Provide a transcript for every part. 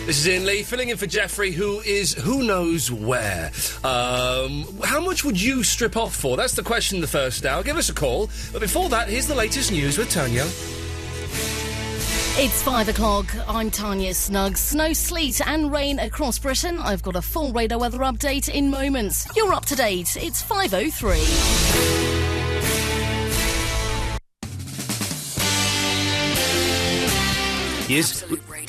This is Ian Lee, filling in for Jeffrey, who is who knows where. How much would you strip off for? That's the question the first hour. Give us a call. But before that, here's the latest news with Tanya. It's 5 o'clock. I'm Tanya Snuggs. Snow, sleet and rain across Britain. I've got a full radar weather update in moments. You're up to date. It's 5:03. Yes.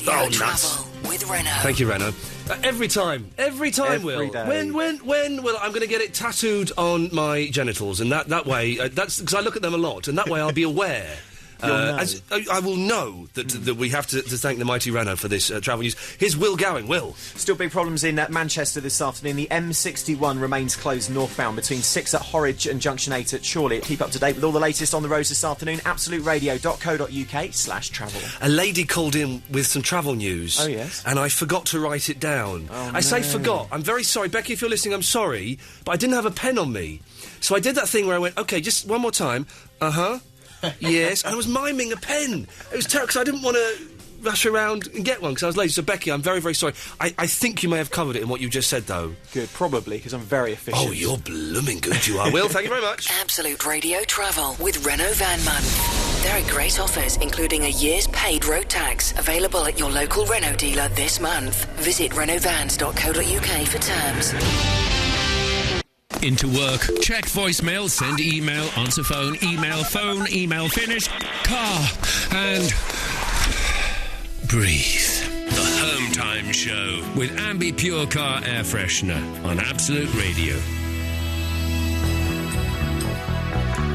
Oh, nuts. With Renault. Thank you, Renault. Every time, Will. day. When will I'm going to get it tattooed on my genitals, and that way, that's because I look at them a lot, and that way I'll be aware. As I will know that we have to thank the mighty Renault for this travel news. Here's Will Gowing. Will. Still big problems in Manchester this afternoon. The M61 remains closed northbound between 6 at Horwich and Junction 8 at Chorley. Keep up to date with all the latest on the roads this afternoon. absoluteradio.co.uk/travel. A lady called in with some travel news. Oh, yes? And I forgot to write it down. Oh, I say forgot. I'm very sorry. Becky, if you're listening, I'm sorry. But I didn't have a pen on me. So I did that thing where I went, OK, just one more time. Uh-huh. Yes, and I was miming a pen. It was terrible, because I didn't want to rush around and get one, because I was lazy. So, Becky, I'm very, very sorry. I think you may have covered it in what you just said, though. Good, probably, because I'm very efficient. Oh, you're blooming good, you are. Will, thank you very much. Absolute Radio Travel with Renault Van Month. There are great offers, including a year's paid road tax, available at your local Renault dealer this month. Visit renaultvans.co.uk for terms. Into work, check voicemail, send email, answer phone, email finish, car, and breathe. The Home Time Show with Ambi Pure Car Air Freshener on Absolute Radio.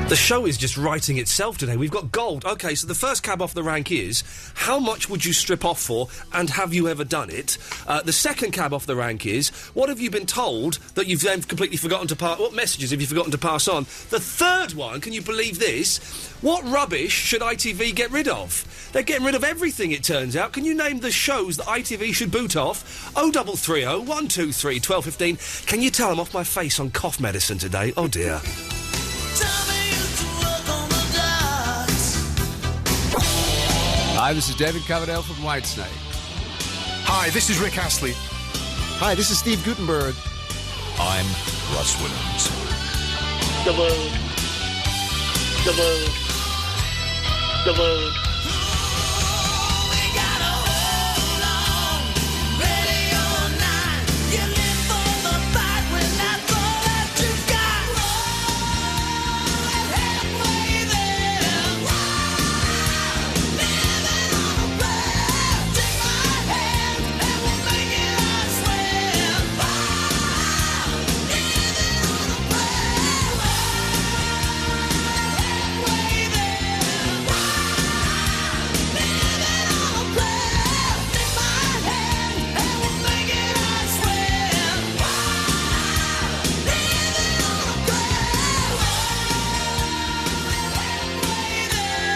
The show is just writing itself today. We've got gold. OK, so the first cab off the rank is, how much would you strip off for, and have you ever done it? The second cab off the rank is, what have you been told that you've then completely forgotten to pass... What messages have you forgotten to pass on? The third one, can you believe this? What rubbish should ITV get rid of? They're getting rid of everything, it turns out. Can you name the shows that ITV should boot off? 0330 123 1215. Can you tell I'm off my face on cough medicine today? Oh, dear. Hi, this is David Coverdale from Whitesnake. Hi, this is Rick Astley. Hi, this is Steve Gutenberg. I'm Russ Williams. The world. The world. The world.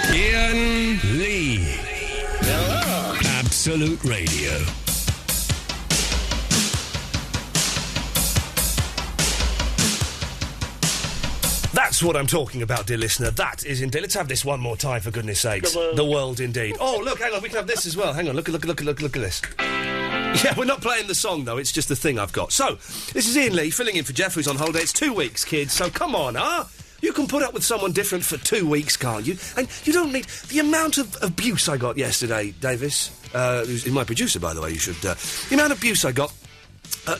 Ian Lee. Absolute Radio. That's what I'm talking about, dear listener. That is indeed. Let's have this one more time, for goodness sakes. The world, indeed. Oh, look, hang on. We can have this as well. Hang on. Look at this. Yeah, we're not playing the song, though. It's just the thing I've got. So, this is Ian Lee, filling in for Jeff, who's on holiday. It's 2 weeks, kids, so come on, huh? You can put up with someone different for 2 weeks, can't you? And you don't need... The amount of abuse I got yesterday, Davis, who's my producer, by the way, you should... the amount of abuse I got,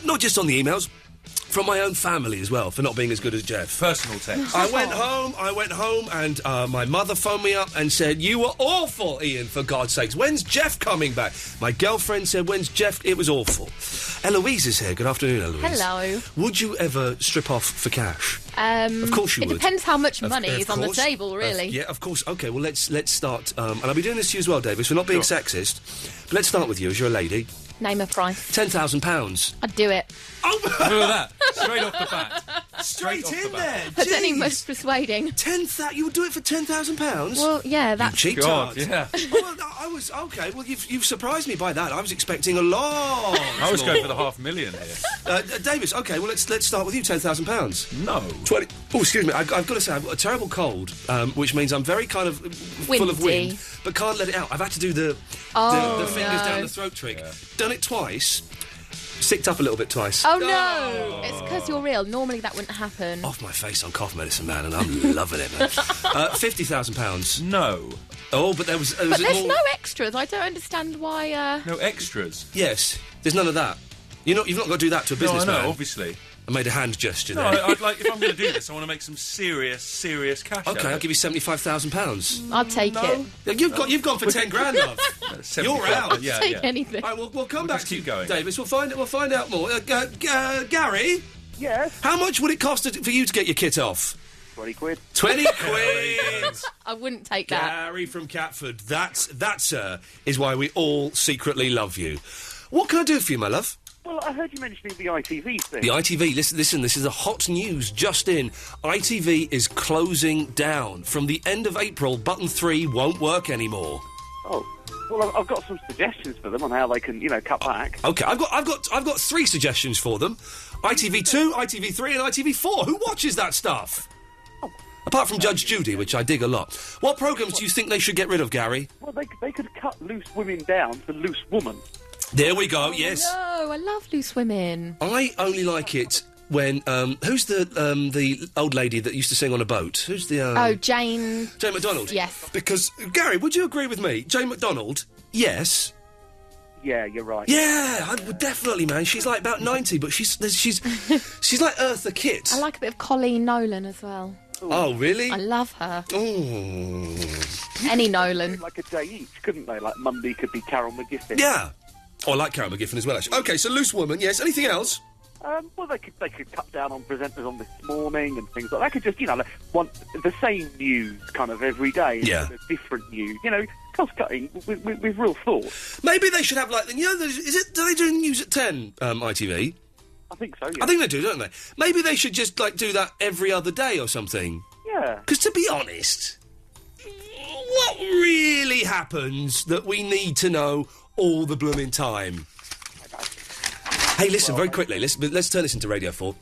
not just on the emails, from my own family as well, for not being as good as Jeff. Personal text. I went home, and my mother phoned me up and said, "You were awful, Ian, for God's sakes. When's Jeff coming back?" My girlfriend said, "When's Jeff?" It was awful. Eloise is here. Good afternoon, Eloise. Hello. Would you ever strip off for cash? Of course you would. It depends how much money is on the table, really. Yeah, of course. OK, well, let's start. And I'll be doing this to you as well, Davis. We're not being sexist. But let's start with you, as you're a lady. Name a price. £10,000. I'd do it. Oh, look at that. Straight off the bat. Straight in there. That's any most persuading. You would do it for £10,000? Well, yeah, that's... You cheap tart. Yeah. Well, I I was okay. Well, you've surprised me by that. I was expecting a lot. I was going for the $500,000 here. Davis. Okay, well let's start with you. £10,000. No. 20. Oh, excuse me. I've got to say I've got a terrible cold, which means I'm very kind of full of wind, but can't let it out. I've had to do the fingers down the throat trick. Yeah. Done it twice. Sicked up a little bit twice. Oh no! It's because you're ill. Normally that wouldn't happen. Off my face on cough medicine, man, and I'm loving it, man. £50,000. No. Oh, but there was. But there's no extras. I don't understand why. No extras. Yes, there's none of that. You've not got to do that to a businessman. No, I know, obviously. I made a hand gesture there. I'd like, if I'm going to do this, I want to make some serious cash. Okay, I'll give you £75,000. I'll take it. You've gone for 10 grand, love. You're out. I'll take anything. All right, we'll come back to you, going. Davis. We'll find out more. Gary. Yes. How much would it cost for you to get your kit off? 20 quid. 20 quid. I wouldn't take that. Gary from Catford. That, sir, is why we all secretly love you. What can I do for you, my love? Well, I heard you mentioning the ITV thing. The ITV, listen, this is a hot news just in. ITV is closing down. From the end of April, button 3 won't work anymore. Oh. Well, I've got some suggestions for them on how they can, cut back. Okay, I've got 3 suggestions for them. ITV2, ITV3 and ITV4. Who watches that stuff? Oh. Apart from Judge Judy, which I dig a lot. What programmes do you think they should get rid of, Gary? Well, they could cut Loose Women down to Loose Woman. There we go, yes. No, I love Loose Women. I only like it when, who's the old lady that used to sing on a boat? Who's the, Jane... Jane McDonald? Yes. Because, Gary, would you agree with me? Jane McDonald, yes. Yeah, you're right. Yeah, I would definitely, man. She's like about 90, but she's like Eartha Kitt. I like a bit of Colleen Nolan as well. Ooh. Oh, really? I love her. Ooh. Any Nolan. Like a day each, couldn't they? Like Monday could be Carol McGiffin. Yeah. Oh, I like Carol McGiffin as well, actually. OK, so Loose Woman, yes. Anything else? Well, they could cut down on presenters on This Morning and things like that. They could just, want the same news kind of every day. Yeah. Different news. Cost-cutting with real thought. Maybe they should have, like, do they do news at 10, ITV? I think so, yeah. I think they do, don't they? Maybe they should just, like, do that every other day or something. Yeah. Because, to be honest, what really happens that we need to know all the blooming time? Hey, listen, very quickly, let's turn this into Radio 4.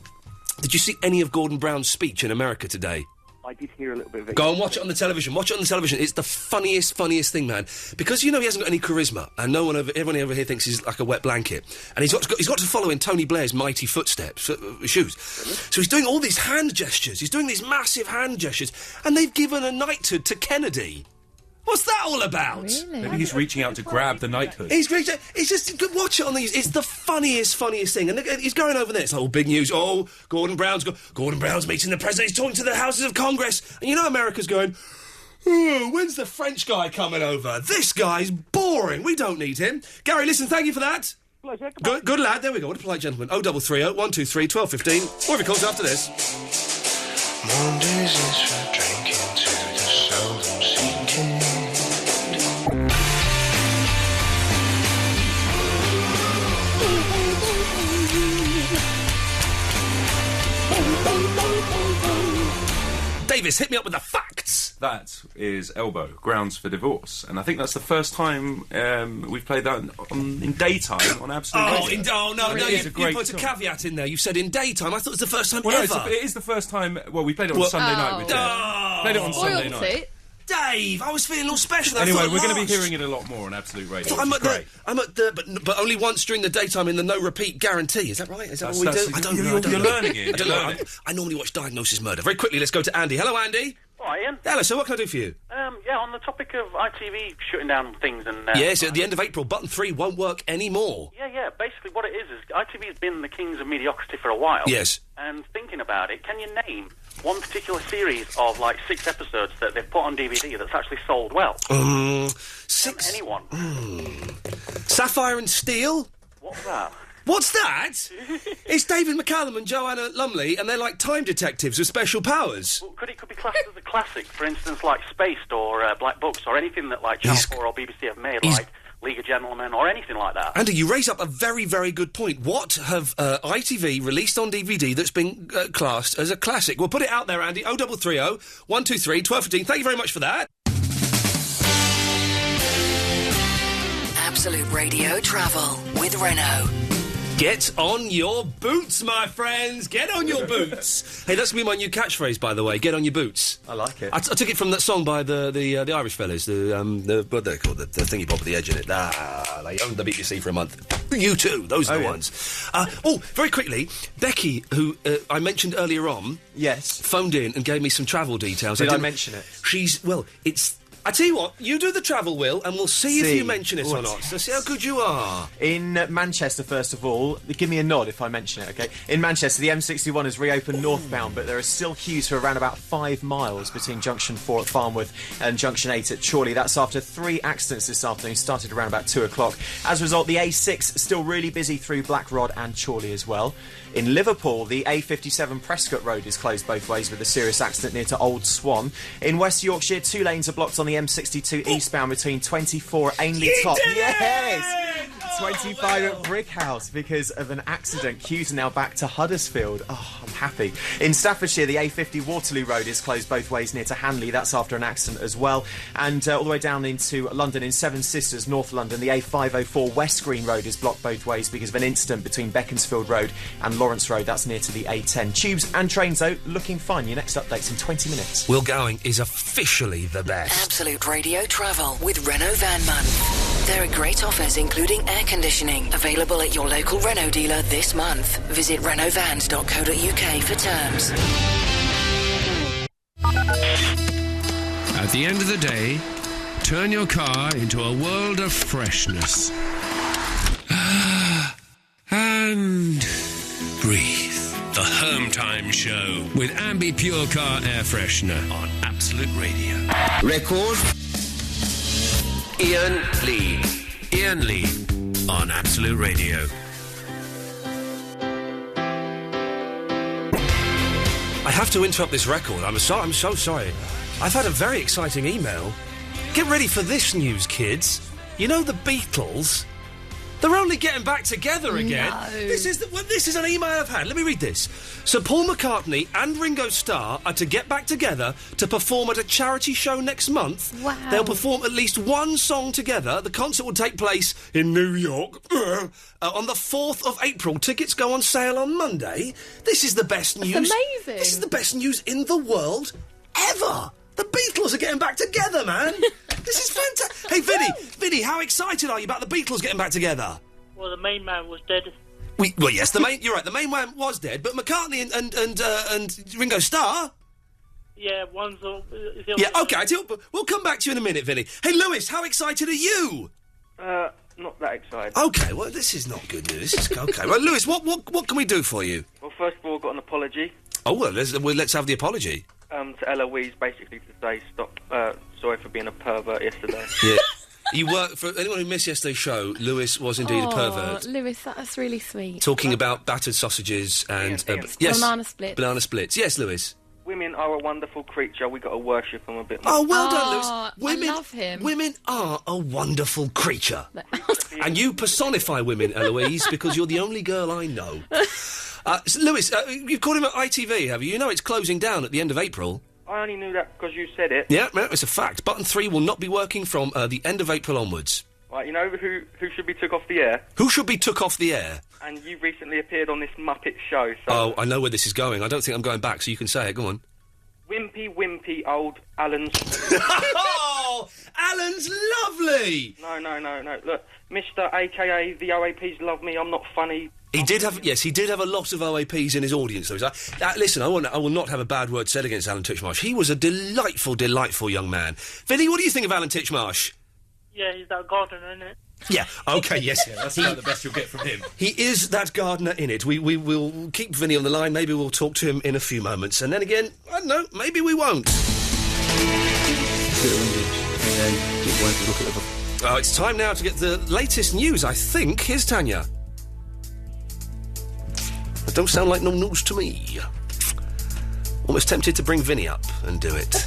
Did you see any of Gordon Brown's speech in America today? I did hear a little bit of it. Go and watch it on the television. Watch it on the television. It's the funniest thing, man. Because, he hasn't got any charisma, and everyone over here thinks he's like a wet blanket. And he's got to follow in Tony Blair's mighty footsteps, shoes. Really? So he's doing all these hand gestures. He's doing these massive hand gestures. And they've given a knighthood to Kennedy. What's that all about? Really? Maybe he's reaching out to grab the knighthood. He's just watch it on these. It's the funniest thing. And he's going over there. It's like, oh, big news. Oh, Gordon Brown's meeting the president. He's talking to the Houses of Congress. And America's going, oh, when's the French guy coming over? This guy's boring. We don't need him. Gary, listen, thank you for that. Pleasure. Good lad. There we go. What a polite gentleman. 0330 123 1215. Or if he calls after this. Mondays is for drinking to the seldom sinking. Davis, hit me up with the facts. That is Elbow, Grounds for Divorce. And I think that's the first time we've played that in daytime on Absolute Radio. No, you put a caveat in there. You said in daytime. I thought it was the first time ever. No, it is the first time. Well, we played it on Sunday night. We did. Played it on Sunday night. Dave, I was feeling all special. Anyway, we're going to be hearing it a lot more on Absolute Radio. I'm at but only once during the daytime in the no repeat guarantee. Is that right? Is that what we do? I don't know. You're learning it. I don't know. I normally watch Diagnosis Murder. Very quickly, let's go to Andy. Hello, Andy. Hi, Ian. Hello, so what can I do for you? On the topic of ITV shutting down things and... yes, at the end of April, button 3 won't work anymore. Yeah, basically what it is ITV's been the kings of mediocrity for a while. Yes. And thinking about it, can you name one particular series of, 6 episodes that they've put on DVD that's actually sold well? 6? Anyone. Sapphire and Steel? What's that? What's that? It's David McCallum and Joanna Lumley, and they're like time detectives with special powers. Well, could be classed as a classic, for instance, like Spaced or Black Books, or anything that Channel 4 or BBC have made, like League of Gentlemen, or anything like that. Andy, you raise up a very, very good point. What have ITV released on DVD that's been classed as a classic? We'll put it out there, Andy. 0330 123 1215. Thank you very much for that. Absolute Radio Travel with Renault. Get on your boots, my friends. Get on your boots. Hey, that's going to be my new catchphrase, by the way. Get on your boots. I like it. I took it from that song by the Irish fellas. What they call the thingy pop with the edge in it. They owned the BBC for a month. You too. Those are the ones. Very quickly, Becky, who I mentioned earlier on, yes, phoned in and gave me some travel details. Did I mention it? I tell you what, you do the travel, Will, and we'll see if you mention it or not. So see how good you are. In Manchester, first of all, give me a nod if I mention it, OK? In Manchester, the M61 has reopened northbound, but there are still queues for around about 5 miles between Junction 4 at Farnworth and Junction 8 at Chorley. That's after 3 accidents this afternoon, started around about 2 o'clock. As a result, the A6 still really busy through Blackrod and Chorley as well. In Liverpool, the A57 Prescott Road is closed both ways with a serious accident near to Old Swan. In West Yorkshire, 2 lanes are blocked on the M62 eastbound between 24 at Ainley Top. Yes! 25 at Brickhouse because of an accident. Queues are now back to Huddersfield. Oh, I'm happy. In Staffordshire, the A50 Waterloo Road is closed both ways near to Hanley. That's after an accident as well. And all the way down into London, in Seven Sisters, North London, the A504 West Green Road is blocked both ways because of an incident between Beaconsfield Road and Lawrence Road. That's near to the A10. Tubes and trains, though, looking fine. Your next update's in 20 minutes. Will Gowing is officially the best. Absolute Radio Travel with Renault Van Month. There are great offers, including air conditioning, available at your local Renault dealer this month. Visit renaultvans.co.uk for terms. At the end of the day, turn your car into a world of freshness. And breathe. The Home Time Show with Ambi Pure Car Air Freshener on Absolute Radio. Record. Iain Lee. Iain Lee on Absolute Radio. I have to interrupt this record. I'm so sorry. I've had a very exciting email. Get ready for this news, kids. You know the Beatles? They're only getting back together again. No. This is an email I've had. Let me read this. So Paul McCartney and Ringo Starr are to get back together to perform at a charity show next month. Wow. They'll perform at least one song together. The concert will take place in New York on the 4th of April. Tickets go on sale on Monday. This is the best news. That's amazing. This is the best news in the world ever. The Beatles are getting back together, man. This is fantastic. Hey, Vinny, how excited are you about the Beatles getting back together? Well, the main man was dead. Well, yes, you're right. The main man was dead, but McCartney and Ringo Starr. Yeah, one's all. Yeah, okay. We'll come back to you in a minute, Vinny. Hey, Lewis, how excited are you? Not that excited. Okay, well, this is not good news. Okay, well, Lewis, what can we do for you? Well, first of all, got an apology. Oh well, let's have the apology. To Eloise, basically to say stop. Sorry for being a pervert yesterday. Yeah. You work for anyone who missed yesterday's show. Lewis was indeed a pervert. Lewis, that's really sweet. Talking about battered sausages and yes, banana splits. Banana splits. Yes, Lewis. Women are a wonderful creature. We got to worship them a bit more. Oh, well done, Lewis. Women, I love him. Women are a wonderful creature, and you personify women, Eloise, because you're the only girl I know. So Lewis, you've called him at ITV, have you? You know it's closing down at the end of April. I only knew that because you said it. Yeah, no, it's a fact. Button 3 will not be working from the end of April onwards. Right, you know who should be took off the air? Who should be took off the air? And you recently appeared on this Muppet show, so... Oh, I know where this is going. I don't think I'm going back, so you can say it. Go on. Wimpy old Alan's... Oh! Alan's lovely! No. Look, Mr. A.K.A. the OAPs love me, I'm not funny... He did have a lot of OAPs in his audience. So listen, I will not have a bad word said against Alan Titchmarsh. He was a delightful young man. Vinny, what do you think of Alan Titchmarsh? Yeah, he's that gardener, isn't it? Yeah, okay, yes. Yeah, that's about the best you'll get from him. He is that gardener in it. We will keep Vinny on the line. Maybe we'll talk to him in a few moments. And then again, I don't know, maybe we won't. Oh, it's time now to get the latest news, I think. Here's Tanya. That don't sound like no news to me. Almost tempted to bring Vinny up and do it.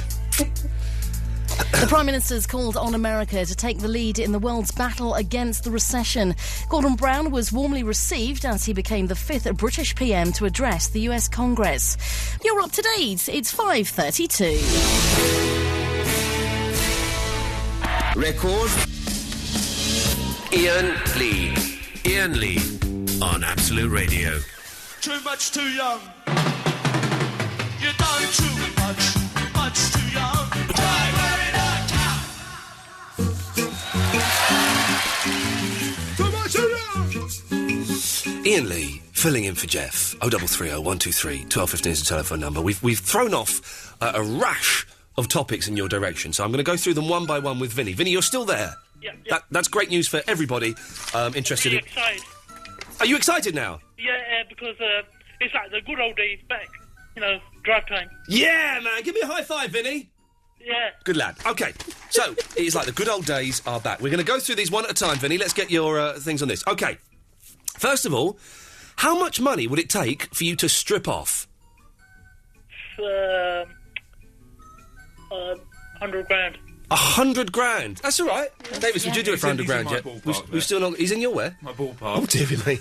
The Prime Minister's called on America to take the lead in the world's battle against the recession. Gordon Brown was warmly received as he became the 5th British PM to address the US Congress. You're up to date. It's 5:32. Record. Iain Lee. Iain Lee on Absolute Radio. Too much too young. You done too much too young. Try wearing a cap. Too much too young. Iain Lee, filling in for Jeff. 0330 123 1215 is the telephone number. We've thrown off a rash of topics in your direction, so I'm going to go through them one by one with Vinny. Vinny, you're still there? Yeah. That's great news for everybody interested in... Excited. Are you excited now? Yeah, because it's like the good old days back. You know, drive time. Yeah, man. Give me a high five, Vinny. Yeah. Good lad. OK, so it is like the good old days are back. We're going to go through these one at a time, Vinny. Let's get your things on this. OK, first of all, how much money would it take for you to strip off? 100 grand. 100 grand. That's all right. Davis, would you do it for 100 grand He's in yet? my ballpark We've there. still not... He's in your where? My ballpark. Oh, dear me.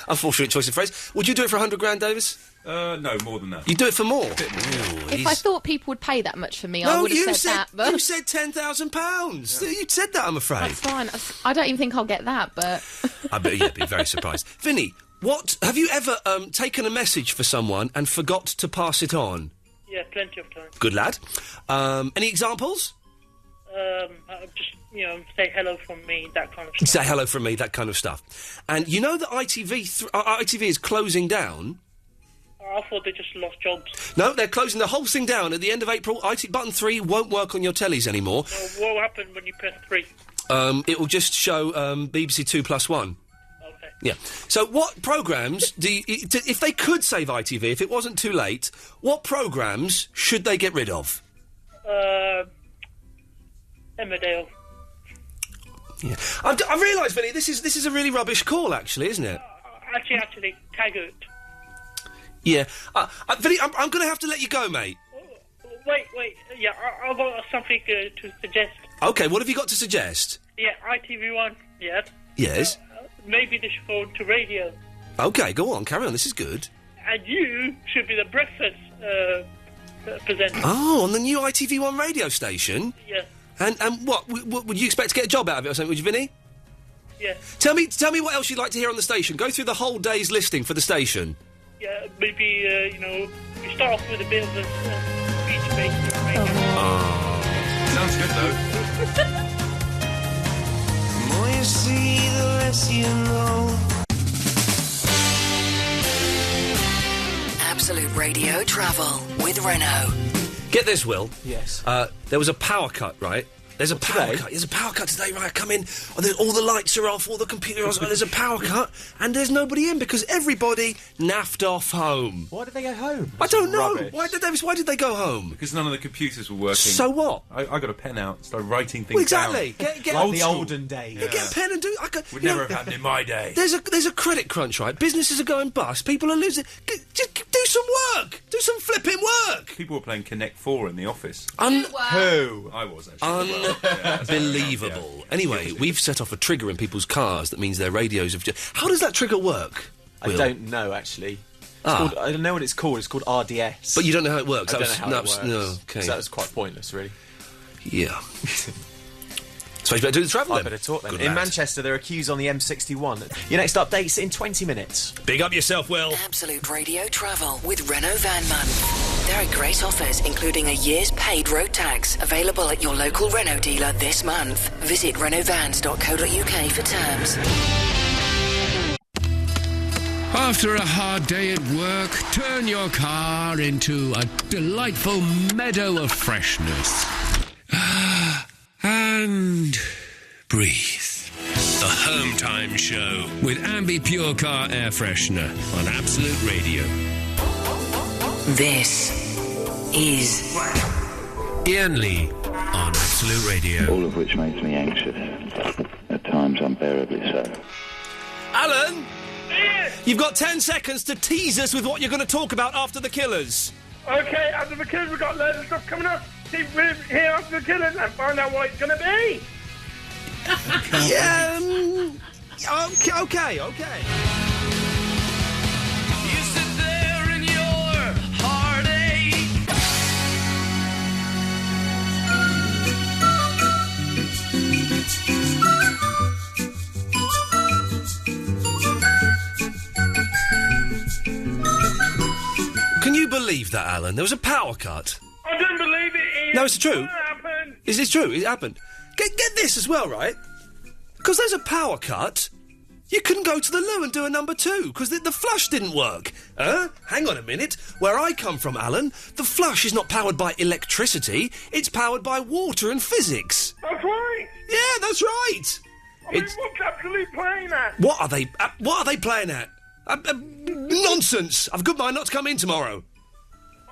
Unfortunate choice of phrase. Would you do it for 100 grand, Davis? No, more than that. You'd do it for more? If I thought people would pay that much for me, I No, would have you said that. But you said £10,000. You said that, I'm afraid. that's fine. I don't even think I'll get that, but I bet you'd be very surprised. Vinny, what... Have you ever taken a message for someone and forgot to pass it on? Yeah, plenty of time. Good lad. Any examples? Just, say hello from me, that kind of stuff. Say hello from me, that kind of stuff. And you know that ITV is closing down? I thought they just lost jobs. No, they're closing the whole thing down at the end of April. button 3 won't work on your tellies anymore. What will happen when you press 3? It will just show BBC 2+1. Okay. Yeah. So what programmes if they could save ITV, if it wasn't too late, what programmes should they get rid of? Emmerdale. Yeah. I realise, Vinny, this is a really rubbish call, actually, isn't it? Actually, Taggart. Yeah. Vinny, I'm going to have to let you go, mate. Wait. Yeah, I've got something to suggest. OK, what have you got to suggest? Yeah, ITV1, yeah. Yes? Maybe they should go to radio. OK, go on, carry on, this is good. And you should be the breakfast presenter. Oh, on the new ITV1 radio station? Yeah. And what would you expect to get a job out of it or something, would you, Vinny? Yeah. Tell me what else you'd like to hear on the station. Go through the whole day's listing for the station. Yeah, maybe, we start off with a bit of a speech-based radio. Sounds good, though. The more you see, the less you know. Absolute Radio Travel with Renault. Get this, Will. Yes. There was a power cut, right? There's a power cut. There's a power cut today, right? I come in, all the lights are off, all the computers are off, there's a power cut, and there's nobody in because everybody naffed off home. Why did they go home? I don't know. Rubbish. Why did they go home? Because none of the computers were working. So what? I got a pen out, started writing things Well, exactly. down. Get Like the school. olden days. Yeah, get a pen and do... Would never have happened in my day. There's a credit crunch, right? Businesses are going bust. People are losing... Just do some work. Do some flipping work. People were playing Connect 4 in the office. Who? I was, actually. Unbelievable. Anyway, we've set off a trigger in people's cars that means their radios have just... How does that trigger work, I Will? don't know, actually. I don't know what it's called. It's called RDS. But you don't know how it works? I don't know how it works. No, OK. So that was quite pointless, really. Yeah. So you better do the travel, I then. better talk, then. Good In lad. Manchester, there are queues on the M61. Your next update's in 20 minutes. Big up yourself, Will. Absolute Radio Travel with Renault Van Month. There are great offers, including a year's paid road tax, available at your local Renault dealer this month. Visit renaultvans.co.uk for terms. After a hard day at work, turn your car into a delightful meadow of freshness. And breathe. The Home Time Show with Ambi Pure Car Air Freshener on Absolute Radio. This is Iain Lee on Absolute Radio. All of which makes me anxious, at times unbearably so. Alan! You've got 10 seconds to tease us with what you're going to talk about after the Killers. Okay, after the Killers, we've got loads of stuff coming up. Keep here after the Killers and find out what it's going to be. Yeah, okay. You sit there in your heartache. believe that, Alan. There was a power cut. I don't believe it, Ian. No, it's true. What happened? Is this true? It happened. Get this as well, right? Because there's a power cut. You couldn't go to the loo and do a number 2 because the flush didn't work. Hang on a minute. Where I come from, Alan, the flush is not powered by electricity. It's powered by water and physics. That's right. Yeah, that's right. I mean, what's absolutely playing at? What are they playing at? Nonsense. I've a good mind not to come in tomorrow.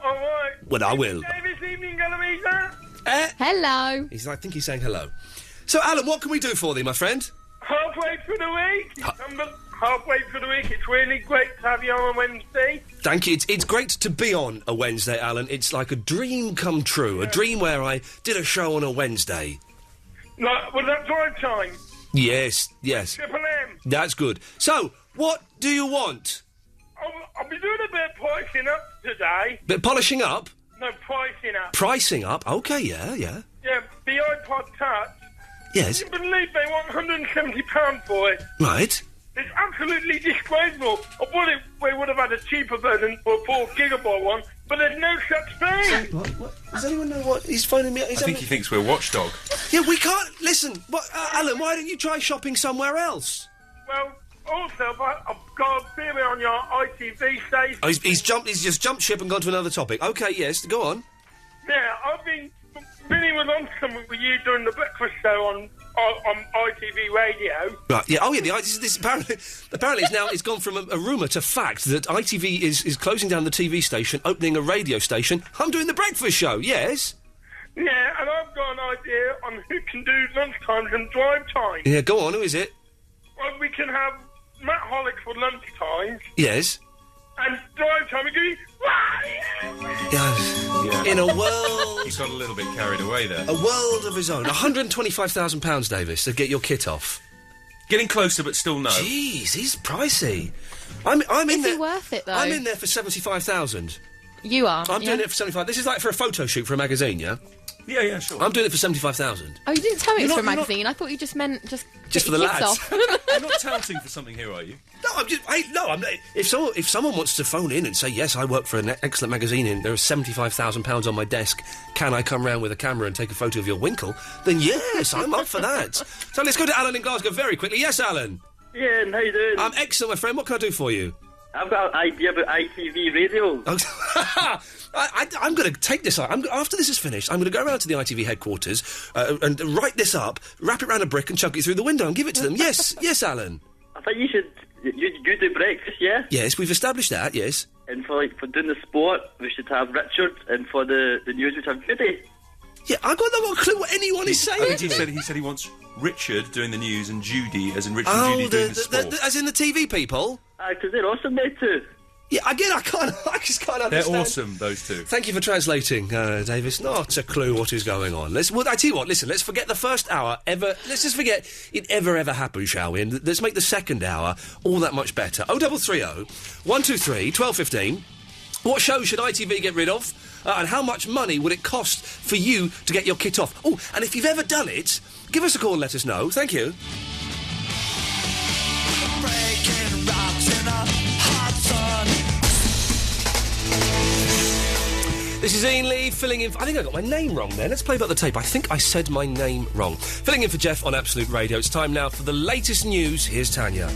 All right. Well, I will. This evening, Eloise. Hello. I think he's saying hello. So, Alan, what can we do for thee, my friend? Halfway through the week. Halfway through the week. It's really great to have you on a Wednesday. Thank you. It's great to be on a Wednesday, Alan. It's like a dream come true. A dream where I did a show on a Wednesday. Like, was that drive time? Yes. Triple M. That's good. So, what do you want? I'll be doing a bit of pricing up today. Bit polishing up? No, pricing up. Pricing up? OK, yeah. Yeah, the iPod Touch. Yes. Can you believe they want £170 for it? Right. It's absolutely disgraceful. I thought we would have had a cheaper version for a 4GB one, but there's no such thing. What? Does anyone know what he's phoning me? I think he thinks we're watchdog. Yeah, we can't... Listen, Alan, why don't you try shopping somewhere else? Well, also, I've got a theory on your ITV station. Oh, he's just jumped ship and gone to another topic. OK, yes, go on. Yeah, I've been... Billy was on something with you during the breakfast show on ITV radio. Right, yeah, oh yeah, this apparently it's gone from a rumour to fact that ITV is closing down the TV station, opening a radio station. I'm doing the breakfast show, yes? Yeah, and I've got an idea on who can do lunchtimes and drive time. Yeah, go on, who is it? Well, we can have Matt Hollick for lunchtimes. Yes. And drive time, we can be... Yeah. In a world... He's got a little bit carried away there. A world of his own. £125,000, Davis, to get your kit off. Getting closer, but still no. Jeez, he's pricey. I'm in Is there... he worth it, though? I'm in there for 75,000. You are? I'm doing it for 75. This is like for a photo shoot for a magazine, yeah? Yeah, sure. I'm doing it for 75,000. Oh, you didn't tell me it was for a magazine. I thought you just meant just for the lads. off. You're not touting for something here, are you? No, I'm not. If someone wants to phone in and say, yes, I work for an excellent magazine and there are £75,000 on my desk, can I come round with a camera and take a photo of your winkle? Then yes, I'm up for that. So let's go to Alan in Glasgow very quickly. Yes, Alan? Yeah, how you doing? I'm excellent, my friend. What can I do for you? I've got an idea about ITV radio. I'm going to take this up. After this is finished, I'm going to go around to the ITV headquarters and write this up, wrap it around a brick and chuck it through the window and give it to them. Yes, Alan. I think you should... You do breakfast, yeah? Yes, we've established that, yes. And for doing the sport, we should have Richard, and for the news, we should have Judy. Yeah, I've got no clue what anyone is saying. I think he said he wants Richard doing the news and Judy, as in Richard and Judy doing the sport. As in the TV people? Because they're awesome, they too. Yeah, again, I just can't understand. They're awesome, those two. Thank you for translating, Davis. Not a clue what is going on. I tell you what, listen, let's forget the first hour ever. Let's just forget it ever happened, shall we? And let's make the second hour all that much better. 0330 123 1215. What show should ITV get rid of? And how much money would it cost for you to get your kit off? Oh, and if you've ever done it, give us a call and let us know. Thank you. This is Iain Lee filling in... I think I got my name wrong there. Let's play back the tape. I think I said my name wrong. Filling in for Jeff on Absolute Radio. It's time now for the latest news. Here's Tanya.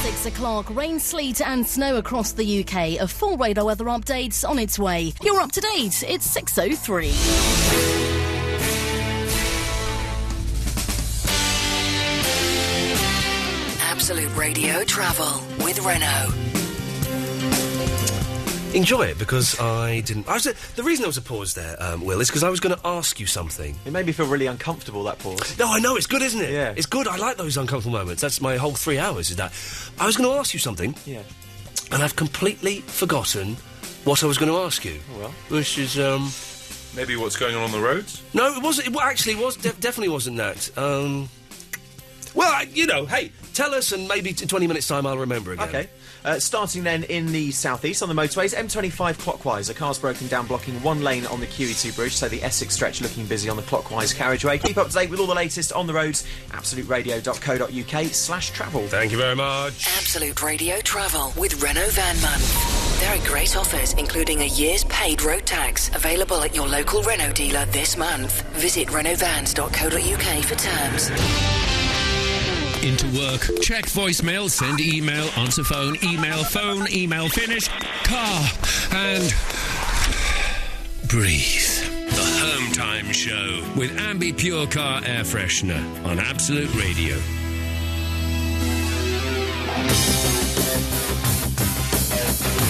6 o'clock. Rain, sleet and snow across the UK. A full radar weather update on its way. You're up to date. It's 6:03. Absolute Radio Travel with Renault. Enjoy it, because I didn't... the reason there was a pause there, Will, is because I was going to ask you something. It made me feel really uncomfortable, that pause. No, I know, it's good, isn't it? Yeah. It's good, I like those uncomfortable moments. That's my whole 3 hours, is that. I was going to ask you something. Yeah. And I've completely forgotten what I was going to ask you. Oh, well. Which is, Maybe what's going on the roads? No, it wasn't... It actually was... definitely wasn't that. Well, hey, tell us, and maybe in 20 minutes' time I'll remember again. OK. Starting then in the southeast on the motorways, M25 clockwise. A car's broken down, blocking one lane on the QE2 bridge, so the Essex stretch looking busy on the clockwise carriageway. Keep up to date with all the latest on the roads. absoluteradio.co.uk/travel. Thank you very much. Absolute Radio Travel with Renault Van Month. There are great offers, including a year's paid road tax, available at your local Renault dealer this month. Visit renaultvans.co.uk for terms. Into work, check voicemail, send email, answer phone, email finish, car, and breathe. The Home Time Show with Ambi Pure Car Air Freshener on Absolute Radio.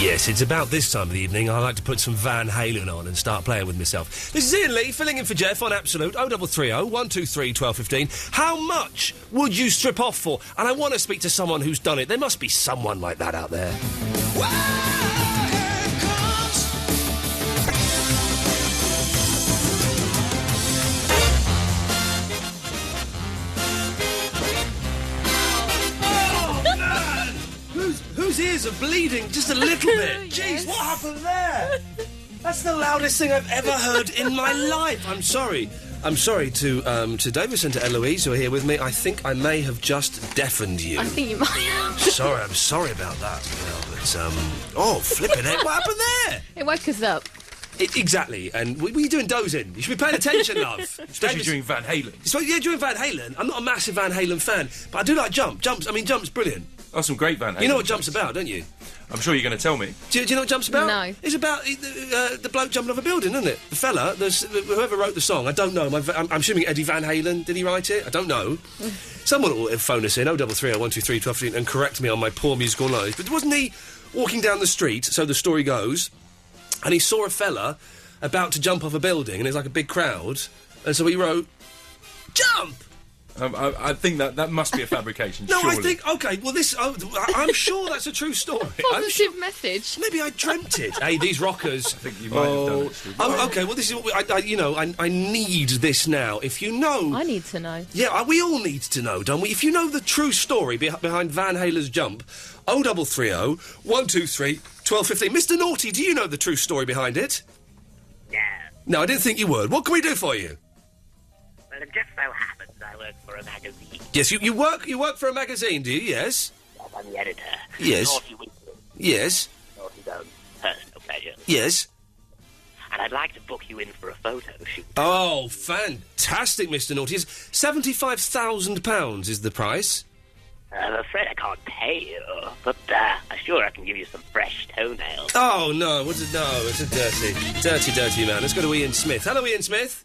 Yes, it's about this time of the evening I like to put some Van Halen on and start playing with myself. This is Ian Lee, filling in for Jeff on Absolute, 0330 123 1215. How much would you strip off for? And I want to speak to someone who's done it. There must be someone like that out there. Whose ears are bleeding just a little bit? Jeez, what happened there? That's the loudest thing I've ever heard in my life. I'm sorry. I'm sorry to Davis and to Eloise who are here with me. I think I may have just deafened you. I think you might have. Sorry, I'm sorry about that. Oh, flipping it. What happened there? It woke us up. Exactly, and what are you doing dozing? You should be paying attention, love. Especially during Van Halen. So, yeah, during Van Halen. I'm not a massive Van Halen fan, but I do like Jump. Jump's brilliant. Oh, some great Van Halen. You know what Jump's about, don't you? I'm sure you're going to tell me. Do you know what Jump's about? No. It's about the bloke jumping off a building, isn't it? The fella, whoever wrote the song, I don't know. I'm assuming Eddie Van Halen, did he write it? I don't know. Someone will phone us in, 0330 123 1215, and correct me on my poor musical knowledge. But wasn't he walking down the street, so the story goes, and he saw a fella about to jump off a building, and there's like a big crowd, and so he wrote, "Jump!" I think that must be a fabrication. No, surely. I think okay. Well, I'm sure that's a true story. Positive message. Maybe I dreamt it. Hey, these rockers. I think you might have done it. Oh, okay. Well, this is what I need this now. If you know, I need to know. Yeah, we all need to know, don't we? If you know the true story behind Van Halen's Jump, 0330 123 1215. Mr. Naughty, do you know the true story behind it? Yeah. No, I didn't think you would. What can we do for you? Well, it just so happens I work for a magazine. Yes, you work for a magazine, do you? Yes. Yes, I'm the editor. Yes. Naughty Weekly. Yes. Naughty's own personal pleasure. Yes. And I'd like to book you in for a photo shoot. Oh, fantastic, Mr. Naughty. £75,000 is the price. I'm afraid I can't pay you, but I'm sure I can give you some fresh toenails. Oh, no, it's a dirty man. Let's go to Ian Smith. Hello, Ian Smith.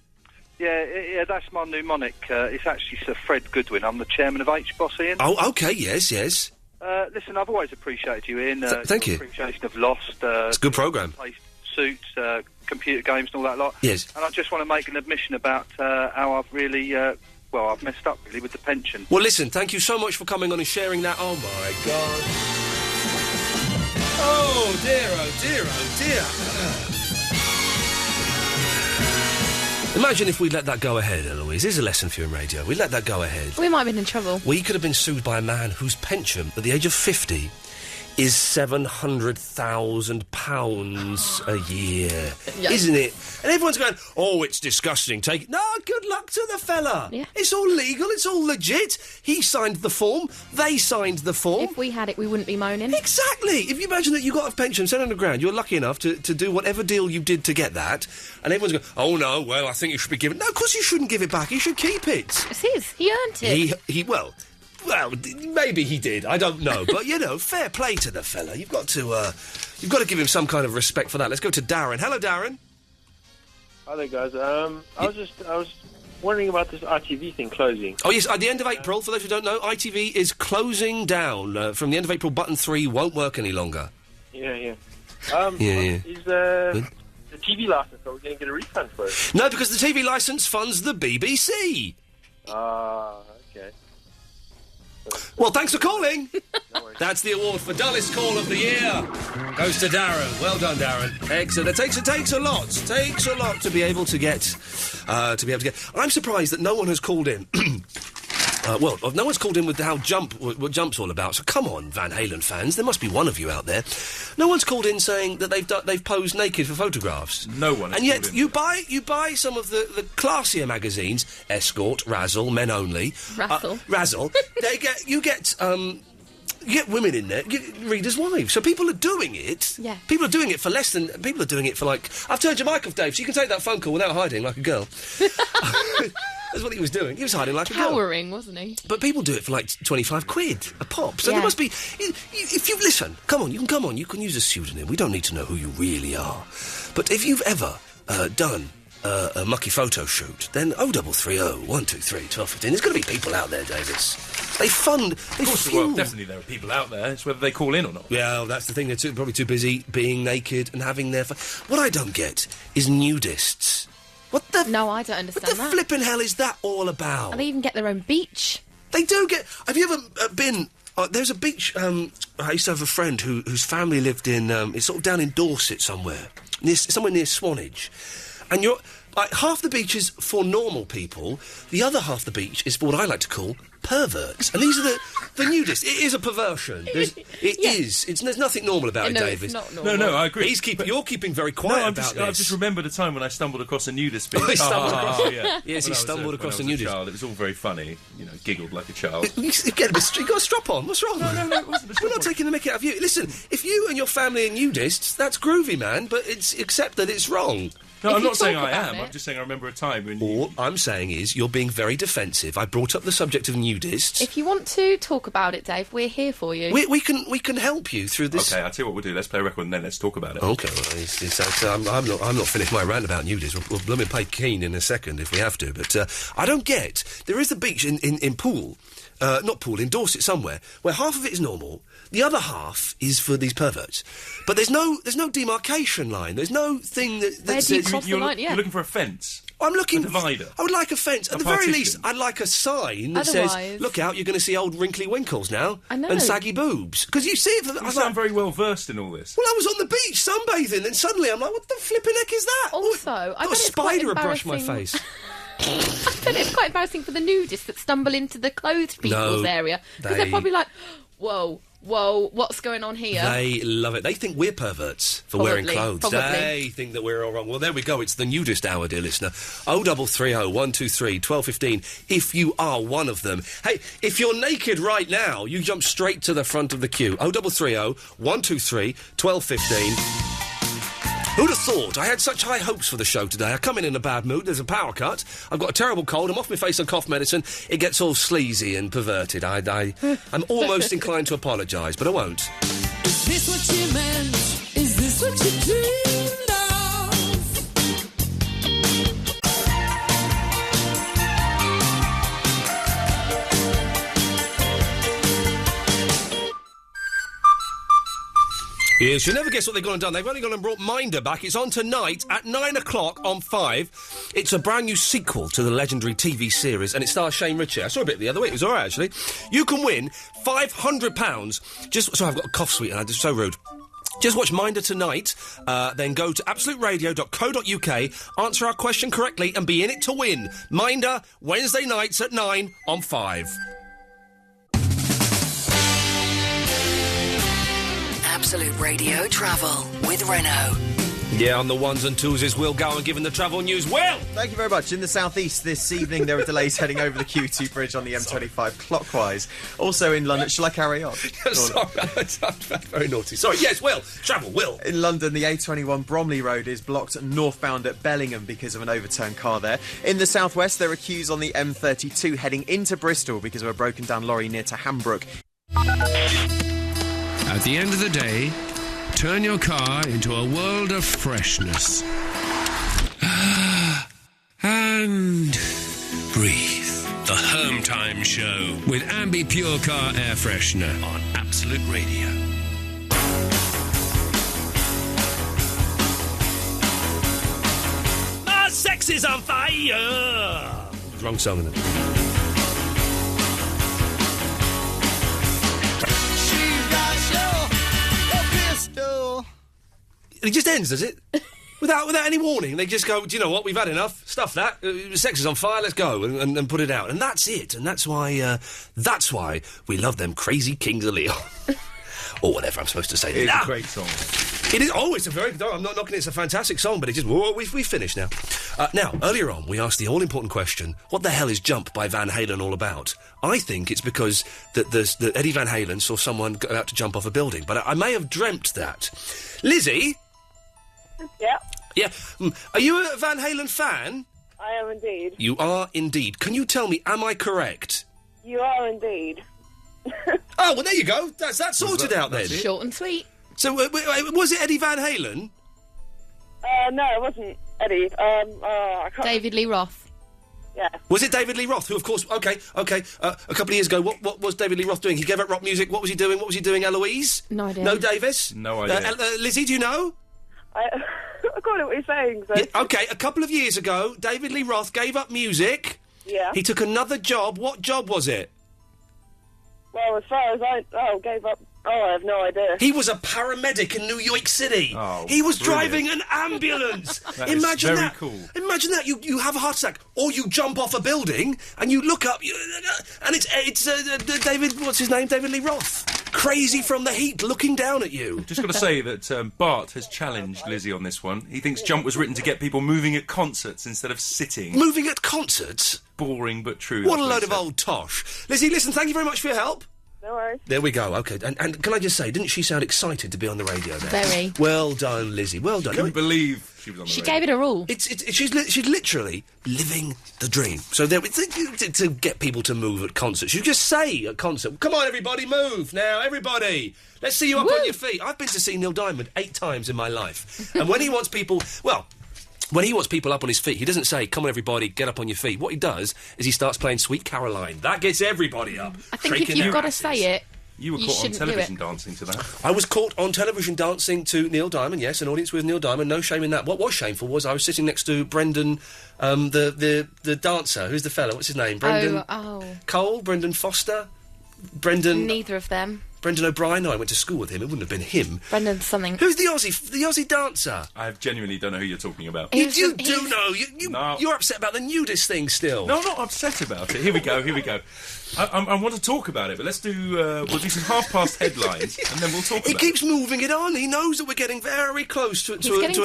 Yeah, that's my mnemonic. It's actually Sir Fred Goodwin. I'm the chairman of H-Boss, Ian. Oh, okay, yes. Listen, I've always appreciated you, Ian. Thank you. Appreciation of Lost. It's a good programme. Suits, computer games and all that lot. Yes. And I just want to make an admission about how I've really... I've messed up, really, with the pension. Well, listen, thank you so much for coming on and sharing that. Oh, my God. Oh, dear, oh, dear, oh, dear. Imagine if we'd let that go ahead, Eloise. Here's a lesson for you in radio. We'd let that go ahead. We might have been in trouble. We could have been sued by a man whose pension, at the age of 50... is £700,000 a year, isn't it? And everyone's going, oh, it's disgusting. Take it. No, good luck to the fella. Yeah. It's all legal. It's all legit. He signed the form. They signed the form. If we had it, we wouldn't be moaning. Exactly. If you imagine that you got a pension, £700,000, you're lucky enough to do whatever deal you did to get that, and everyone's going, oh, no, well, I think you should be giving... No, of course you shouldn't give it back. You should keep it. It's his. He earned it. Well, maybe he did. I don't know, but fair play to the fella. You've got to give him some kind of respect for that. Let's go to Darren. Hello, Darren. Hi there, guys. I was wondering about this ITV thing closing. Oh yes, at the end of April. For those who don't know, ITV is closing down from the end of April. Button 3 won't work any longer. Yeah. Is Good. the TV license? Are we going to get a refund for it? No, because the TV licence funds the BBC. Okay. Well, thanks for calling. That's the award for dullest call of the year. Goes to Darren. Well done, Darren. Excellent. It takes a lot. Takes a lot to be able to get. I'm surprised that no one has called in Well, no one's called in with what Jump's all about, so come on, Van Halen fans, there must be one of you out there. No one's called in saying that they've posed naked for photographs. No one has And yet, called in. you buy some of the classier magazines, Escort, Razzle, Men Only. Razzle. Razzle. You get women in there, readers' wives. So people are doing it. Yeah. People are doing it for less than... People are doing it for, like... I've turned your mic off, Dave, so you can take that phone call without hiding like a girl. That's what he was doing. He was hiding like a girl. Cowering, wasn't he? But people do it for, like, 25 quid a pop. So there must be... If you... Listen, come on, you can use a pseudonym. We don't need to know who you really are. But if you've ever done... a mucky photo shoot, then 0330 123 1215. There's got to be people out there, Davis. They fund. They Of course, well, definitely there are people out there. It's whether they call in or not. Yeah, well, that's the thing. They're probably too busy being naked and having their fun. What I don't get is nudists. What the? No, I don't understand What the that. flipping hell is that all about? And they even get their own beach. They do get... Have you ever been... there's a beach... I used to have a friend whose family lived in... it's sort of down in Dorset somewhere. Somewhere near Swanage. And you're... Like, half the beach is for normal people. The other half the beach is for what I like to call perverts. And these are the nudists. It is a perversion. It is. There's nothing normal about it, Davis. It's not normal. No, I agree. You're keeping very quiet about this. I've just remembered a time when I stumbled across a nudist beach. He stumbled across. Yeah. Yes, he stumbled across a nudist. nudist. Child, it was all very funny. Giggled like a child. You got a strap on. What's wrong? No, it wasn't a strap We're not taking the mickey out of you. Listen, if you and your family are nudists, that's groovy, man. But accept that it's wrong. No, I'm not saying I am. I'm just saying I remember a time when... All I'm saying is you're being very defensive. I brought up the subject of nudists. If you want to talk about it, Dave, we're here for you. We can help you through this. Okay, I'll tell you what we'll do. Let's play a record and then let's talk about it. Okay, well, I'm not finished my rant about nudists. We'll blooming play Keane in a second if we have to. But I don't get... There is a beach in Poole... in Dorset somewhere, where half of it is normal, the other half is for these perverts. But there's no demarcation line. There's no thing that Where do you cross the line? You're looking for a fence. I'm looking... A divider. I would like a fence. At the very least, I'd like a sign that says, look out, you're going to see old wrinkly winkles now. I know. And saggy boobs. Because you see it... You sound very well versed in all this. Well, I was on the beach sunbathing, and suddenly I'm like, what the flipping heck is that? Also, I got a bet it's quite spider brush my embarrassing- face. I bet it's quite embarrassing for the nudists that stumble into the clothed people's area. Because they're probably like, whoa, what's going on here? They love it. They think we're perverts for wearing clothes. They think that we're all wrong. Well, there we go. It's the nudist hour, dear listener. 0330 123 1215 if you are one of them. Hey, if you're naked right now, you jump straight to the front of the queue. 0330 123 1215. Who'd have thought? I had such high hopes for the show today. I come in a bad mood. There's a power cut. I've got a terrible cold. I'm off my face on cough medicine. It gets all sleazy and perverted. I'm almost inclined to apologise, but I won't. Is this what you meant? Is this what you dreamed of? Yes, you'll never guess what they've gone and done. They've only gone and brought Minder back. It's on tonight at 9 o'clock on 5. It's a brand new sequel to the legendary TV series, and it stars Shane Ritchie. I saw a bit the other week. It was all right, actually. You can win £500. Sorry, I've got a cough sweet, and I'm just so rude. Just watch Minder tonight, then go to absoluteradio.co.uk, answer our question correctly, and be in it to win. Minder, Wednesday nights at 9 on 5. Absolute Radio Travel with Renault. Yeah, on the ones and twos is Will Gowan giving the travel news. Will! Thank you very much. In the southeast this evening, there are delays heading over the Q2 bridge on the M25 clockwise. Also in London... Shall I carry on? Sorry, I'm very naughty. Sorry, yes, Will. Travel, Will. In London, the A21 Bromley Road is blocked northbound at Bellingham because of an overturned car there. In the southwest, there are queues on the M32 heading into Bristol because of a broken down lorry near to Hambrook. At the end of the day, turn your car into a world of freshness. And breathe. The Home Time Show with Ambi Pure Car Air Freshener on Absolute Radio. My sex is on fire! Wrong song, isn't it? It just ends, does it? Without any warning, they just go, do you know what, we've had enough, stuff that, sex is on fire, let's go, and put it out. And that's it, and that's why we love them crazy Kings of Leon. Or whatever I'm supposed to say. It's a great song. It is, it's a very, I'm not knocking it, it's a fantastic song, but it's just, we've finished now. Now, earlier on, we asked the all-important question, what the hell is Jump by Van Halen all about? I think it's because that Eddie Van Halen saw someone go out to jump off a building, but I may have dreamt that. Lizzie? Yeah. Yeah. Are you a Van Halen fan? I am indeed. You are indeed. Can you tell me, am I correct? You are indeed. Oh, well, there you go. That's sorted out then. Short and sweet. So, was it Eddie Van Halen? No, it wasn't Eddie. I can't... David Lee Roth. Yeah. Was it David Lee Roth? Who, of course, okay. A couple of years ago, what was David Lee Roth doing? He gave up rock music. What was he doing? Eloise? No idea. No, Davis? No idea. Lizzie, do you know? I can't know what you're saying, so... Yeah, okay, a couple of years ago, David Lee Roth gave up music. Yeah. He took another job. What job was it? Well, as far as gave up... Oh, I have no idea. He was a paramedic in New York City. Oh, he was brilliant. driving an ambulance. That is Imagine very that. cool. Imagine that. You have a heart attack, or you jump off a building and you look up, and it's David. What's his name? David Lee Roth. Crazy from the heat, looking down at you. Just got to say that Bart has challenged Lizzie on this one. He thinks Jump was written to get people moving at concerts instead of sitting. Moving at concerts? Boring but true. What a load of old tosh. Lizzie, listen, thank you very much for your help. No worries. There we go, OK. And can I just say, didn't she sound excited to be on the radio there? Very. Well done, Lizzie, well done. Couldn't believe she was on the She radio. gave it her all. She's literally living the dream. So to get people to move at concerts, you just say at concert, come on everybody, move now, everybody. Let's see you up on your feet. I've been to see Neil Diamond 8 times in my life. And when he wants people, when he wants people up on his feet, he doesn't say, come on everybody, get up on your feet. What he does is he starts playing Sweet Caroline. That gets everybody up. I think if you've got to say it, you were caught on television dancing to that. I was caught on television dancing to Neil Diamond, yes, an audience with Neil Diamond, no shame in that. What was shameful was I was sitting next to Brendan, the dancer. Who's the fella? What's his name? Brendan Cole? Brendan Foster? Brendan... Neither of them. Brendan O'Brien? No, I went to school with him. It wouldn't have been him. Brendan something. Who's the Aussie dancer? I genuinely don't know who you're talking about. You do know. You're upset about the nudist thing still. No, I'm not upset about it. Here we go. I want to talk about it, but let's do... we'll do some half-past headlines, and then we'll talk about it. He keeps moving it on. He knows that we're getting very close to an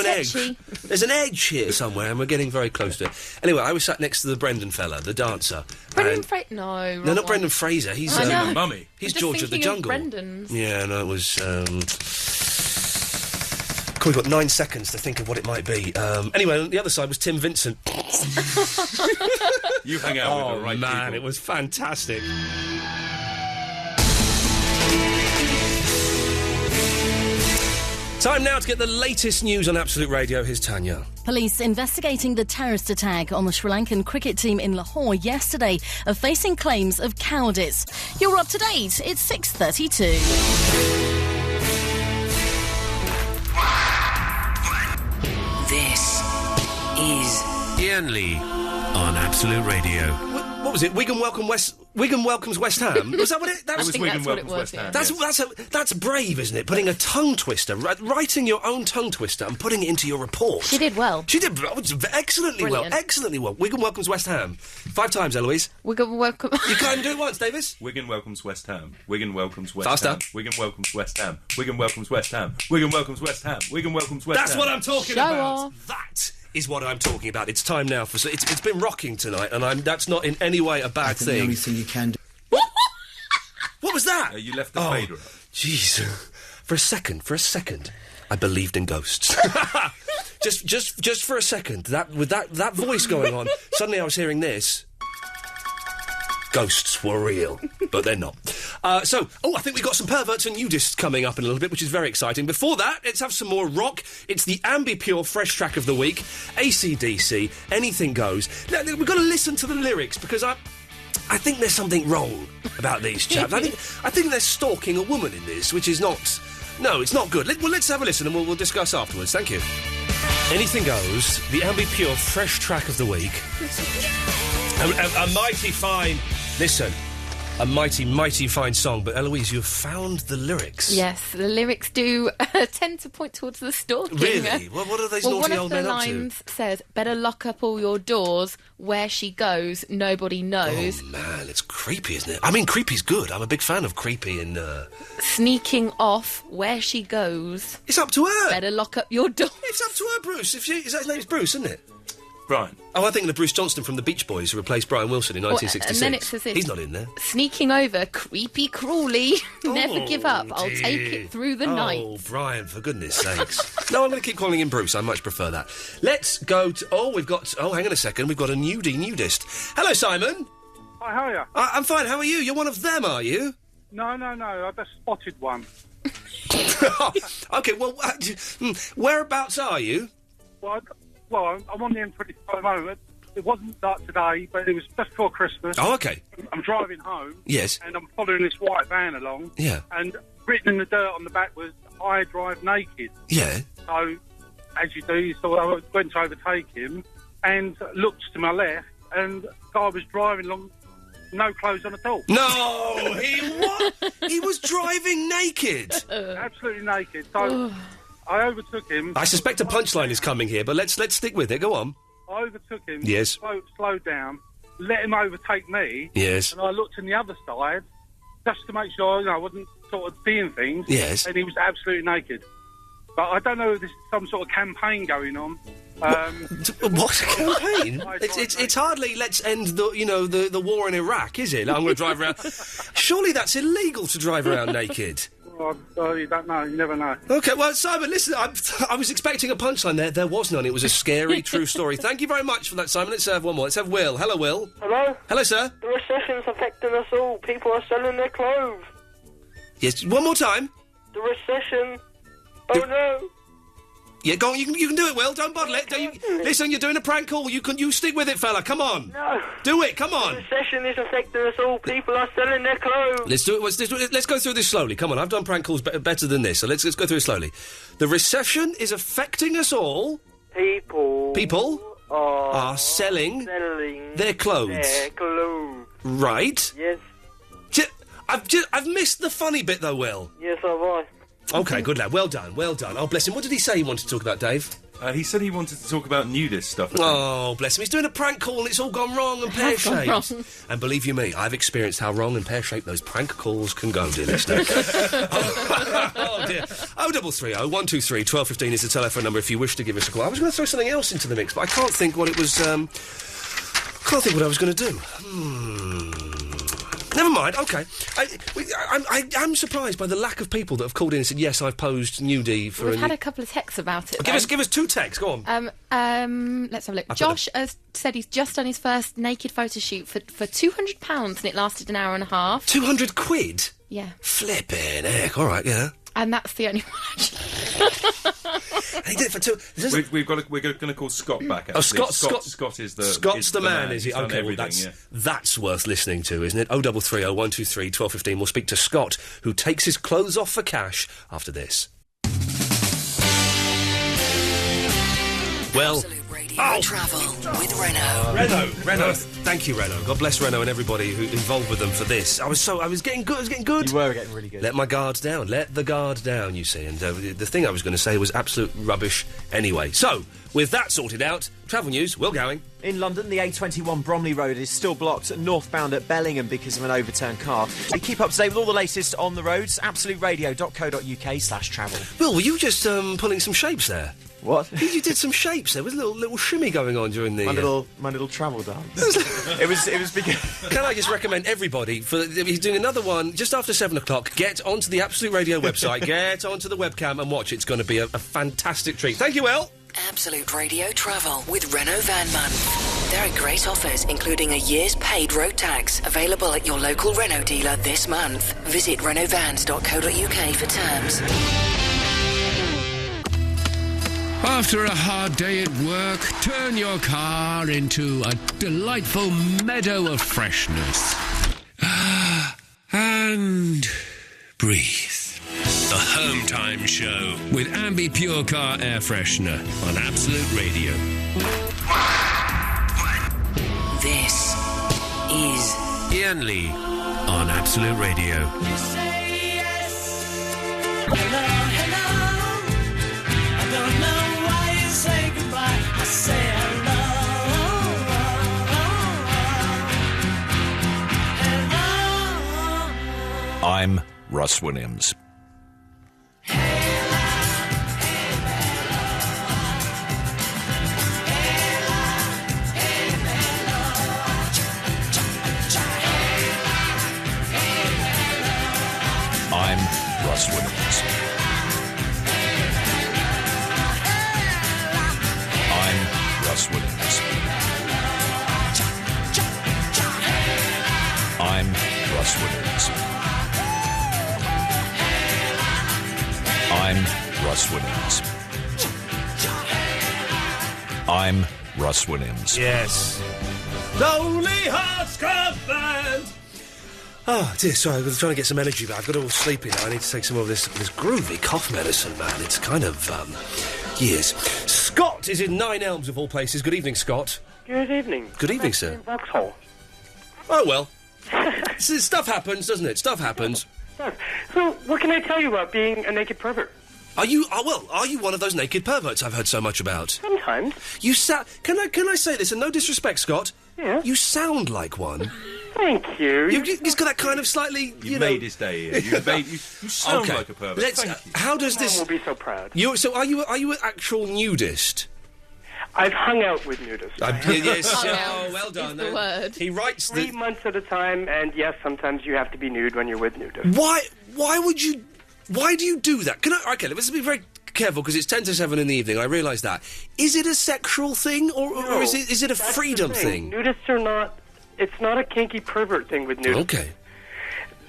edge. There's an edge here somewhere, and we're getting very close to it. Anyway, I was sat next to the Brendan fella, the dancer. Brendan Fraser? No, not one. Brendan Fraser. He's the Mummy. He's George of the Jungle. Brendan's. Yeah, no, it was... We've got 9 seconds to think of what it might be. Anyway, on the other side was Tim Vincent. You hang out with the right man, people. It was fantastic. Time now to get the latest news on Absolute Radio. Here's Tanya. Police investigating the terrorist attack on the Sri Lankan cricket team in Lahore yesterday are facing claims of cowardice. You're up to date. It's 6:32. This is Iain Lee on Absolute Radio. What was it? Wigan welcomes West Ham. Was that what it? That It was Wigan welcomes West Ham. That's brave, isn't it? Putting a tongue twister, writing your own tongue twister, and putting it into your report. She did well. She did excellently well. Brilliant. Excellently well. Wigan welcomes West Ham. 5 times, Eloise. Wigan welcome. You can't do it once, Davis. Wigan welcomes West Ham. Wigan welcomes West Faster. Ham. Wigan welcomes West Ham. Wigan welcomes West Ham. Wigan welcomes West Ham. Wigan welcomes West Ham. That's what I'm talking Show about. off. That is what I'm talking about. It's time now for... It's been rocking tonight, and that's not in any way a bad thing. The only thing you can do. What was that? You left the fader up. Jeez. For a second, I believed in ghosts. just for a second, with that voice going on, suddenly I was hearing this. Ghosts were real, but they're not. I think we've got some perverts and nudists coming up in a little bit, which is very exciting. Before that, let's have some more rock. It's the Ambipure Fresh Track of the Week. AC/DC, Anything Goes. Now, we've got to listen to the lyrics, because I think there's something wrong about these chaps. I think they're stalking a woman in this, which is not... No, it's not good. Let's have a listen and we'll discuss afterwards. Thank you. Anything Goes, the Ambipure Fresh Track of the Week. A mighty fine... Listen. A mighty, mighty fine song, but Eloise, you've found the lyrics. Yes, the lyrics do tend to point towards the stalking. Really? Well, what are those naughty old men up to? One of the lines says, better lock up all your doors, where she goes, nobody knows. Oh, man, it's creepy, isn't it? I mean, creepy's good. I'm a big fan of creepy and, Sneaking off, where she goes. It's up to her. Better lock up your doors. It's up to her, Bruce. His name's Bruce, isn't it? Brian. Oh, I'm thinking of Bruce Johnston from the Beach Boys, who replaced Brian Wilson in 1966. And then it says this. He's not in there. Sneaking over, creepy crawly. Never give up. I'll take it through the night. Oh, Brian, for goodness sakes. No, I'm going to keep calling him Bruce. I much prefer that. Let's go to... Oh, we've got... Oh, hang on a second. We've got a nudist. Hello, Simon. Hi, how are you? I'm fine. How are you? You're one of them, are you? No. I just spotted one. OK, well, whereabouts are you? Well, I'm on the M25 at the moment. It wasn't that today, but it was just before Christmas. Oh, OK. I'm driving home. Yes. And I'm following this white van along. Yeah. And written in the dirt on the back was, I drive naked. Yeah. So, as you do, I went to overtake him and looked to my left, and the guy was driving along, no clothes on at all. No! He was driving naked? Absolutely naked. So, I overtook him. I suspect a punchline is coming here, but let's stick with it. Go on. I overtook him. Yes. Slowed down. Let him overtake me. Yes. And I looked on the other side just to make sure I wasn't sort of seeing things. Yes. And he was absolutely naked. But I don't know if there's some sort of campaign going on. What campaign? It's hardly let's end the war in Iraq, is it? I'm going to drive around. Surely that's illegal to drive around naked. You don't know. You never know. OK, well, Simon, listen, I was expecting a punchline there. There was none. It was a scary, true story. Thank you very much for that, Simon. Let's have one more. Let's have Will. Hello, Will. Hello? Hello, sir. The recession's affecting us all. People are selling their clothes. Yes, one more time. The recession. Oh, no. Yeah, go on. You can do it, Will. Don't bottle it. Listen, you're doing a prank call. You stick with it, fella. Come on. No. Do it. Come on. The recession is affecting us all. People are selling their clothes. Let's do it. Let's go through this slowly. Come on. I've done prank calls better than this, so let's go through it slowly. The recession is affecting us all. People are selling their clothes. Right. Yes. I've missed the funny bit though, Will. Yes, have I. OK, good lad. Well done. Oh, bless him. What did he say he wanted to talk about, Dave? He said he wanted to talk about nudist stuff. Oh, bless him. He's doing a prank call and it's all gone wrong and pear-shaped. And believe you me, I've experienced how wrong and pear-shaped those prank calls can go, dear listener. Oh, dear. 0330 123 1215 is the telephone number if you wish to give us a call. I was going to throw something else into the mix, but I can't think what it was... can't think what I was going to do. Never mind, OK. I'm surprised by the lack of people that have called in and said, yes, I've posed nudie for... We've had a couple of texts about it. Give us two texts, go on. Let's have a look. Josh has said he's just done his first naked photo shoot for £200 and it lasted an hour and a half. 200 quid? Yeah. Flippin' heck, all right, yeah. And that's the only one, actually. He did it for two... We're going to call Scott back, actually. Oh, Scott is the... Scott's the man, is he? He's done OK, well, that's worth listening to, isn't it? 0330 123 1215. We'll speak to Scott, who takes his clothes off for cash after this. Well... Travel with Renault. Renault. Thank you, Renault. God bless Renault and everybody who involved with them for this. I was getting good. You were getting really good. Let my guard down. Let the guard down, you see. And the thing I was going to say was absolute rubbish anyway. So, with that sorted out, travel news, Will Gowing. In London, the A21 Bromley Road is still blocked northbound at Bellingham because of an overturned car. We keep up to date with all the latest on the roads. absoluteradio.co.uk/travel. Will, were you just pulling some shapes there? What? You did some shapes there. There was a little shimmy going on during the... My little travel dance. it was because... Can I just recommend everybody, he's doing another one just after 7 o'clock, get onto the Absolute Radio website, get onto the webcam and watch. It's going to be a fantastic treat. Thank you, Will. Absolute Radio Travel with Renault Van Month. There are great offers, including a year's paid road tax, available at your local Renault dealer this month. Visit renaultvans.co.uk for terms. After a hard day at work, turn your car into a delightful meadow of freshness. And breathe. The Home Time Show with Ambi Pure Car Air Freshener on Absolute Radio. This is Iain Lee on Absolute Radio. You say yes. Hello, hello. I don't know why you say goodbye. I say hello. Hello. I'm Russ Williams. I'm Russ Williams. I'm Russ Williams. I'm Russ Williams. I'm Russ Williams. I'm Russ Williams. Yes. Lonely Hearts Club Band. Oh, dear, sorry, I was trying to get some energy back. I've got all sleepy now. I need to take some of this groovy cough medicine, man. It's kind of, years. Scott is in Nine Elms, of all places. Good evening, Scott. Good evening. Good evening, sir. Vauxhall. Oh, well. Stuff happens, doesn't it? Stuff happens. So, what can I tell you about being a naked pervert? Are you one of those naked perverts I've heard so much about? Sometimes. You Can I say this, and no disrespect, Scott? Yeah? You sound like one. Thank you. He's got that kind of slightly, You made his day. You sound like a pervert. Let's. Thank you. How does this? will be so proud. So are you an actual nudist? I've hung out with nudists. Yes. Hung Oh, out well done. is the word. He writes 3 months at a time, and yes, sometimes you have to be nude when you're with nudists. Why would you? Why do you do that? Okay, let's be very careful because it's 10 to 7 in the evening. I realise that. Is it a sexual thing or is it a That's freedom the thing? Nudists are not. It's not a kinky pervert thing with nudists. Okay.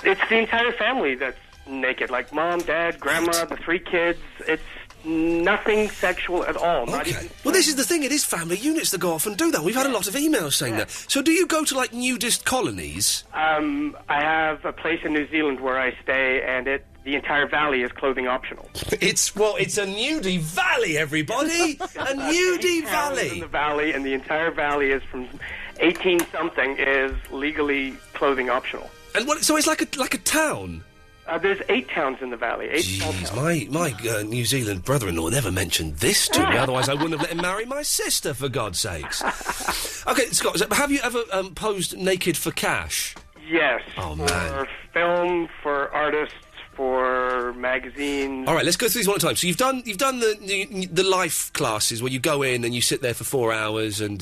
It's the entire family that's naked, like mom, dad, grandma, the 3 kids. It's nothing sexual at all. Not even. Well, this is the thing. It is family units that go off and do that. We've had a lot of emails saying that. So, do you go to like nudist colonies? I have a place in New Zealand where I stay, and the entire valley is clothing optional. It's a nudie valley, everybody. A nudie valley. In the valley, and the entire valley is from 18 something is legally clothing optional. And so it's like a town. There's 8 towns in the valley. 8 small towns. My New Zealand brother-in-law never mentioned this to me. Otherwise, I wouldn't have let him marry my sister. For God's sakes. Okay, Scott, have you ever posed naked for cash? Yes. Oh for man. Film, for artists, for magazines. All right, let's go through these one at a time. So you've done the life classes where you go in and you sit there for 4 hours and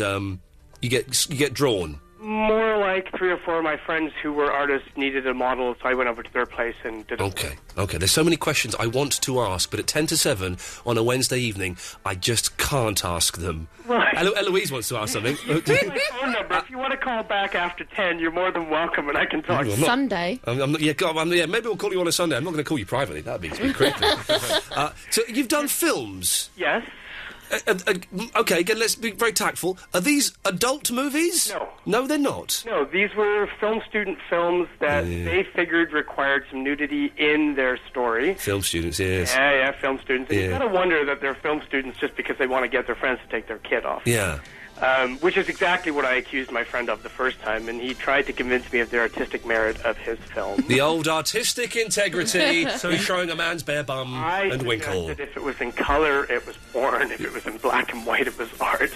you get drawn. More like 3 or 4 of my friends who were artists needed a model, so I went over to their place and did it. Okay, there's so many questions I want to ask, but at 10 to 7 on a Wednesday evening, I just can't ask them. Right. Eloise wants to ask something. Here's my phone number. If you want to call back after 10, you're more than welcome, and I can talk. Sunday. Maybe we'll call you on a Sunday. I'm not going to call you privately. That'd be creepy. So you've done films? Yes. Okay, again, let's be very tactful. Are these adult movies? No. No, they're not. No, these were film student films that they figured required some nudity in their story. Film students, yes. Yeah, film students. And Yeah. you gotta wonder that they're film students just because they want to get their friends to take their kid off. Yeah. Which is exactly what I accused my friend of the first time, and he tried to convince me of the artistic merit of his film. The old artistic integrity. So he's showing a man's bare bum and winkle. Suggested if it was in colour, it was porn. If it was in black and white, it was art.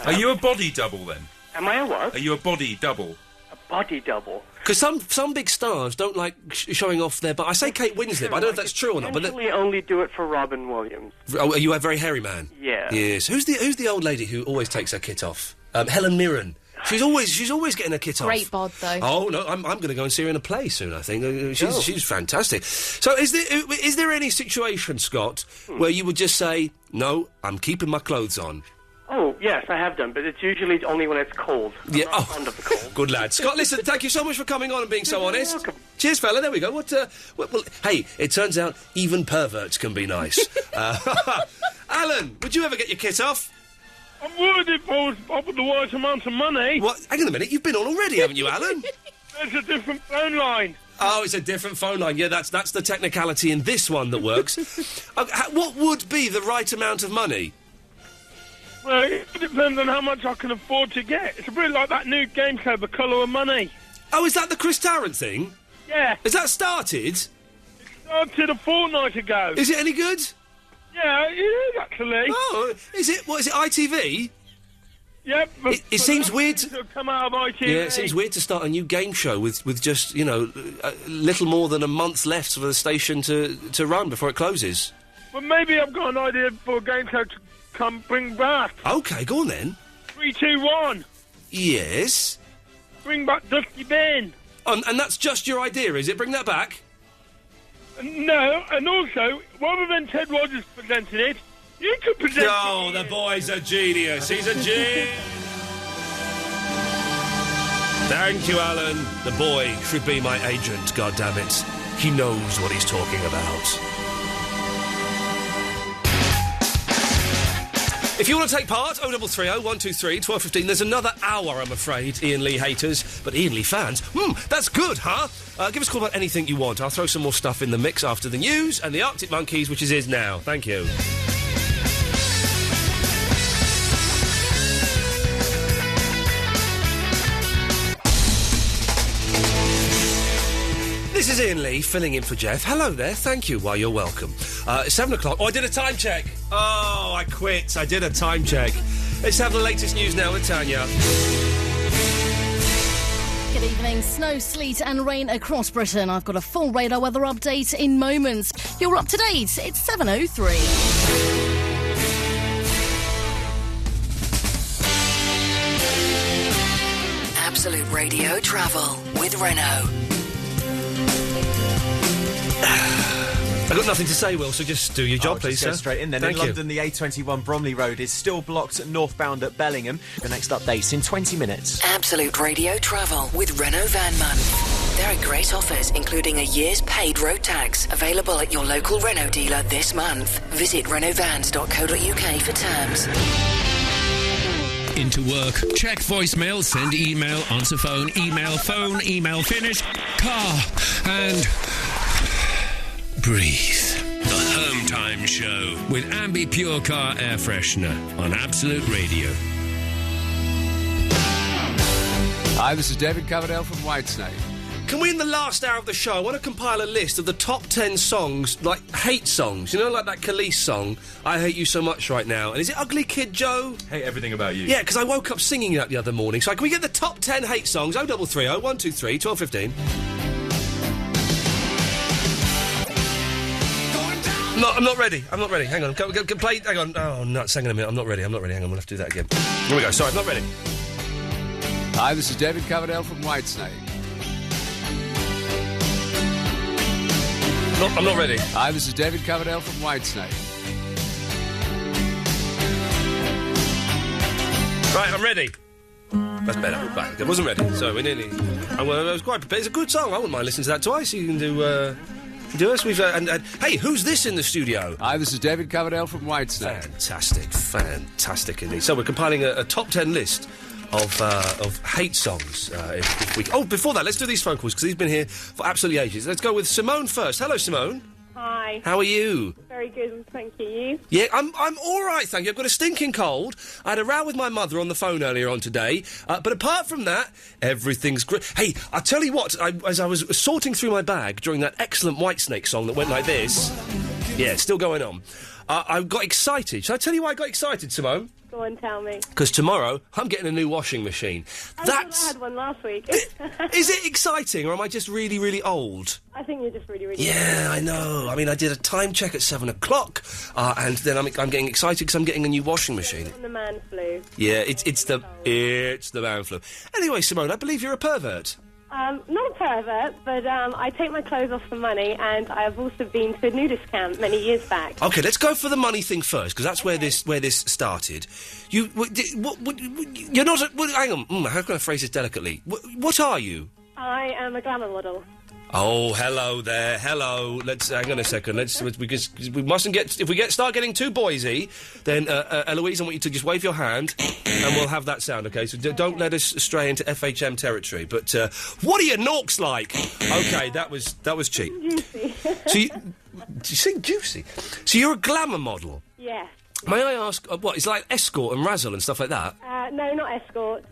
Are you a body double then? Am I a what? Are you a body double? A body double. Because some big stars don't like showing off their butt. I say Kate Winslet, but I don't know if that's true or not. But I only do it for Robin Williams. are you a very hairy man? Yeah. Yes. Who's the old lady who always takes her kit off? Helen Mirren. She's always getting her kit off. Great bod, though. Oh no, I'm going to go and see her in a play soon. I think she's fantastic. So is there any situation, Scott, where you would just say, no, I'm keeping my clothes on? Oh, yes, I have done, but it's usually only when it's cold. I'm not fond of the cold. Good lad. Scott, listen, thank you so much for coming on and being so honest. Welcome. Cheers, fella. There we go. Well, hey, it turns out even perverts can be nice. Alan, would you ever get your kit off? I would if I was offered the right amount of money. What? Hang on a minute. You've been on already, haven't you, Alan? There's a different phone line. Oh, it's a different phone line. Yeah, that's the technicality in this one that works. What would be the right amount of money? Well, it depends on how much I can afford to get. It's a bit like that new game show, The Colour of Money. Oh, is that the Chris Tarrant thing? Yeah. Has that started? Started a fortnight ago. Is it any good? Yeah, it is actually. Oh, is it? What is it? ITV? Yep. It seems weird to come out of ITV. Yeah, it seems weird to start a new game show with just little more than a month left for the station to run before it closes. Well, maybe I've got an idea for a game show to bring back. Okay, go on then. 3, 2, 1. Yes. Bring back Dusty Ben. And that's just your idea, is it? Bring that back. No, and also, rather than Ted Rogers presenting it, you could present it. Oh, the boy's a genius. He's a genius. Thank you, Alan. The boy should be my agent, goddammit. He knows what he's talking about. If you want to take part, 0330 123 1215. There's another hour, I'm afraid, Ian Lee haters. But Ian Lee fans, that's good, huh? Give us a call about anything you want. I'll throw some more stuff in the mix after the news and the Arctic Monkeys, which is now. Thank you. This is Ian Lee, filling in for Jeff. Hello there, thank you. Why, you're welcome. It's 7 o'clock. Oh, I did a time check. Oh, I quit. I did a time check. Let's have the latest news now with Tanya. Good evening. Snow, sleet and rain across Britain. I've got a full radar weather update in moments. You're up to date. It's 7:03. Absolute Radio Travel with Renault. I've got nothing to say, Will, so just do your job, please, go sir. Straight in then. Thank in you. London, the A21 Bromley Road is still blocked northbound at Bellingham. The next update's in 20 minutes. Absolute Radio Travel with Renault Van Month. There are great offers, including a year's paid road tax, available at your local Renault dealer this month. Visit renaultvans.co.uk for terms. Into work, check voicemail, send email, answer phone, email finish, car, and breathe. The Home Time Show with Ambi Pure Car Air Freshener on Absolute Radio. Hi, this is David Coverdale from Whitesnake. Can we, in the last hour of the show, I want to compile a list of the top 10 songs, like hate songs. You know, like that Khalees song, I Hate You So Much Right Now. And is it Ugly Kid Joe? Hate Everything About You. Yeah, because I woke up singing that the other morning. So can we get the top 10 hate songs? 0330 123 1215. No, I'm not ready. Hang on. Go, play. Hang on. Oh, nuts. Hang on a minute. I'm not ready. Hang on. We'll have to do that again. Here we go. Sorry, I'm not ready. Hi, this is David Coverdale from Whitesnake. No, I'm not ready. Hi, this is David Coverdale from Whitesnake. Right, I'm ready. That's better. Right, I wasn't ready, so we nearly... I was quite prepared. It's a good song. I wouldn't mind listening to that twice. You can do us. We've and hey, who's this in the studio? Hi, this is David Coverdale from Whitesnake. Fantastic indeed. So we're compiling a top 10 list of hate songs. If we... Oh, before that, let's do these phone calls, because he's been here for absolutely ages. Let's go with Simone first. Hello, Simone. Hi. How are you? Very good, thank you. You? Yeah, I'm all right, thank you. I've got a stinking cold. I had a row with my mother on the phone earlier on today. But apart from that, everything's great. Hey, I'll tell you what, as I was sorting through my bag during that excellent Whitesnake song that went like this... Yeah, it's still going on. I got excited. Shall I tell you why I got excited, Simone? Go on, tell me. Because tomorrow, I'm getting a new washing machine. I had one last week. Is it exciting, or am I just really, really old? I think you're just really, really Yeah, old. I know. I mean, I did a time check at 7 o'clock, and then I'm getting excited because I'm getting a new washing machine. And the man flu. Yeah, it's the man flu. Anyway, Simone, I believe you're a pervert. Not a pervert, but I take my clothes off for money, and I've also been to a nudist camp many years back. Okay, let's go for the money thing first, because that's where this started. You're not. Hang on. How can I phrase this delicately? What are you? I am a glamour model. Oh, hello there. Hello. Let's hang on a second. We mustn't get. If we start getting too boysy, then Eloise, I want you to just wave your hand, and we'll have that sound. Okay. So don't let us stray into FHM territory. But what are your norks like? Okay, that was cheap. Juicy. So you sing juicy. So you're a glamour model. Yes. May I ask, what, it's like Escort and Razzle and stuff like that? No, not Escort.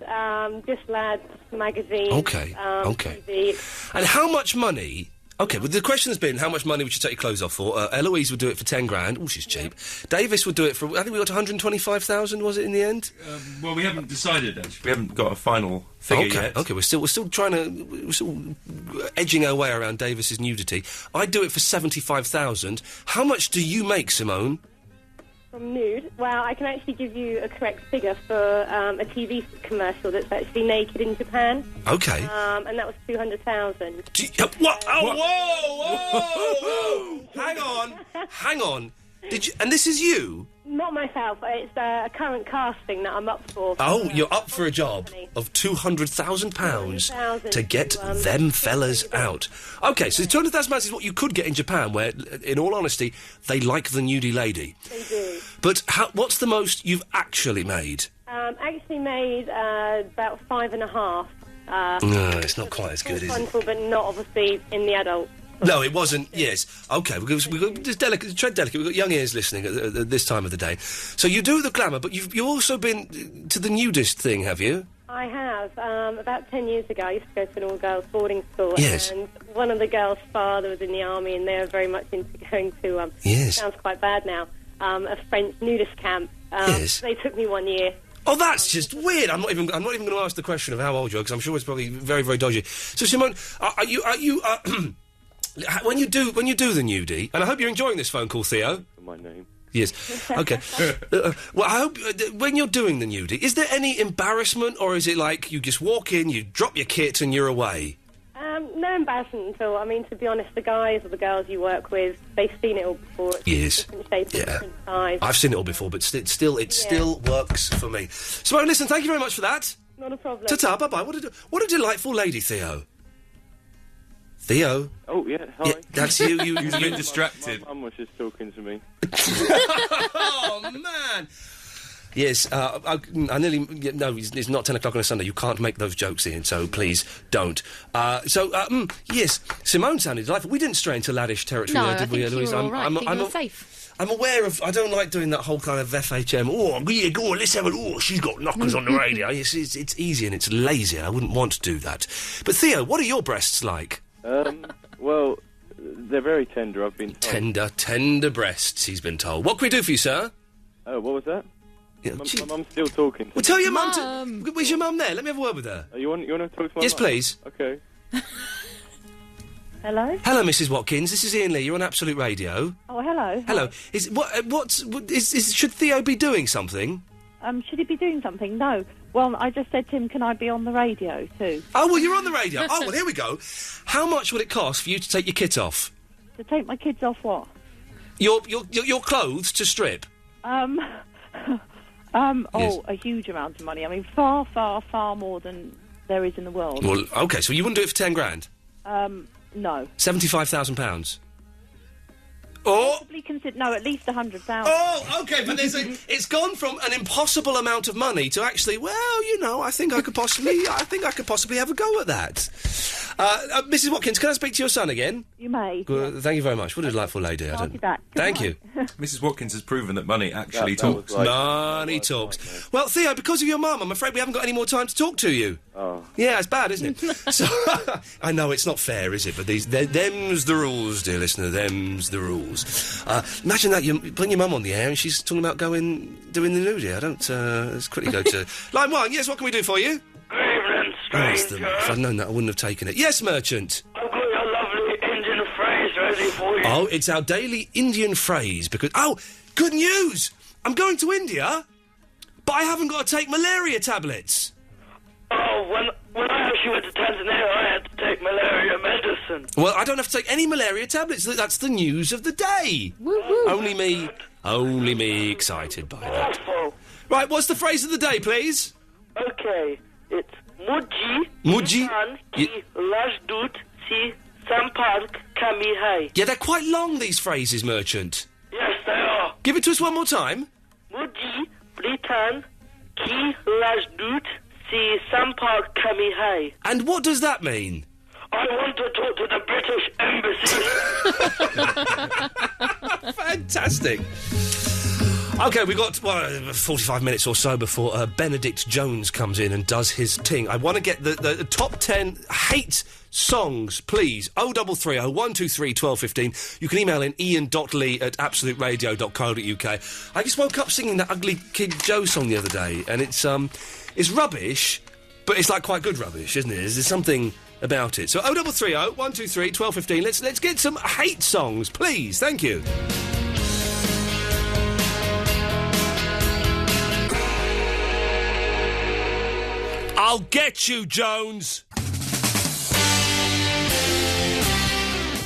Just Lads magazine. Okay, okay. TV. And how much money... OK, well, the question has been how much money would you take your clothes off for? Eloise would do it for 10 grand. Oh, she's cheap. Davis would do it for... I think we got 125,000, was it, in the end? Well, we haven't decided, actually. We haven't got a final figure yet. OK, we're still trying to... We're still edging our way around Davis's nudity. I'd do it for 75,000. How much do you make, Simone? From nude? Well, I can actually give you a correct figure for a TV commercial that's actually naked in Japan. OK. And that was 200,000. What? Oh, whoa! Hang on. Did you... And this is you? Not myself. It's a current casting that I'm up for. Oh, you're up for a job of £200,000 to get them fellas out. OK, so £200,000 is what you could get in Japan, where, in all honesty, they like the nudie lady. They do. But what's the most you've actually made? Actually made about 5.5. No, it's not quite as good, is it? Frontal, but not obviously in the adult. No, it wasn't. Yes. OK, we've got just tread delicate. We've got young ears listening at this time of the day. So you do the glamour, but you've also been to the nudist thing, have you? I have. About 10 years ago, I used to go to an all-girls boarding school. Yes. And one of the girls' father was in the army, and they were very much into going to, yes. Sounds quite bad now, a French nudist camp. Yes. They took me 1 year. Oh, that's just weird. I'm not even going to ask the question of how old you are, because I'm sure it's probably very, very dodgy. So, Simone, are you when you do the nudie, and I hope you're enjoying this phone call, Theo. My name. Yes. Okay. Well, I hope when you're doing the nudie, is there any embarrassment, or is it like you just walk in, you drop your kit, and you're away? No embarrassment at all. I mean, to be honest, the guys or the girls you work with, they've seen it all before. It's yes. Different shapes, different size. I've seen it all before, but it still works for me. Simone, listen, thank you very much for that. Not a problem. Ta-ta, bye-bye. What a delightful lady, Theo. Theo? Oh, yeah, hi. Yeah, that's you. He was a bit distracted. My mum was just talking to me. Oh, man. Yes, I nearly... No, it's not 10 o'clock on a Sunday. You can't make those jokes, Ian, so please don't. Yes, Simone sounded delightful. We didn't stray into laddish territory, did we, Eloise? No, I think you were safe. I'm aware of... I don't like doing that whole kind of FHM. Oh, yeah, go on, let's have a... Oh, she's got knockers on the radio. It's easy and it's lazy. I wouldn't want to do that. But, Theo, what are your breasts like? Well, they're very tender, I've been told. Tender breasts, he's been told. What can we do for you, sir? Oh, what was that? Yeah, my mum's still talking. Well, tell your mum to... Where's your mum there? Let me have a word with her. You want to talk to my mum? Yes, please. Okay. Hello? Hello, Mrs. Watkins. This is Ian Lee. You're on Absolute Radio. Oh, hello. Hello. Should Theo be doing something? Should he be doing something? No. Well, I just said to him, can I be on the radio too? Oh, well, you're on the radio. Oh, well, here we go. How much would it cost for you to take your kit off? To take my kids off what? Your clothes to strip? Yes. A huge amount of money. I mean, far, far, far more than there is in the world. Well, OK, so you wouldn't do it for 10 grand? No. £75,000? Or... Possibly no, at least 100,000. Oh, OK, but it's gone from an impossible amount of money to actually, well, you know, I think I could possibly have a go at that. Mrs. Watkins, can I speak to your son again? You may. Good, thank you very much. What a delightful lady. Thank you. Mrs. Watkins has proven that money actually talks. Money talks. Well, Theo, because of your mum, I'm afraid we haven't got any more time to talk to you. Oh. Yeah, it's bad, isn't it? So, I know it's not fair, is it? But them's the rules, dear listener. Them's the rules. Imagine that you putting your mum on the air and she's talking about doing the nudie. I don't. Let's quickly go to line one. Yes, what can we do for you? Good evening, stranger. If I'd known that, I wouldn't have taken it. Yes, merchant. I've got your lovely Indian phrase ready for you. Oh, it's our daily Indian phrase because... Oh, good news! I'm going to India, but I haven't got to take malaria tablets. Oh, when I actually went to Tanzania, I had to take malaria medicine. Well, I don't have to take any malaria tablets. That's the news of the day. Woo-woo. Only me excited by that. Right, what's the phrase of the day, please? Okay, it's Muji ki Rajdut si Sampark Kami Hai. Yeah, they're quite long, these phrases, merchant. Yes, they are. Give it to us one more time. Muji Britan ki Rajdut si Sampark Kami Hai. And what does that mean? I want to talk to the British Embassy. Fantastic. OK, we've got 45 minutes or so before Benedict Jones comes in and does his ting. I want to get the top 10 hate songs, please. 0330 123 1215. You can email in ian.lee@absoluteradio.co.uk. I just woke up singing that Ugly Kid Joe song the other day, and it's rubbish, but it's like quite good rubbish, isn't it? There's something about it. So 0330 123 1215. Let's get some hate songs, please. Thank you. I'll get you, Jones.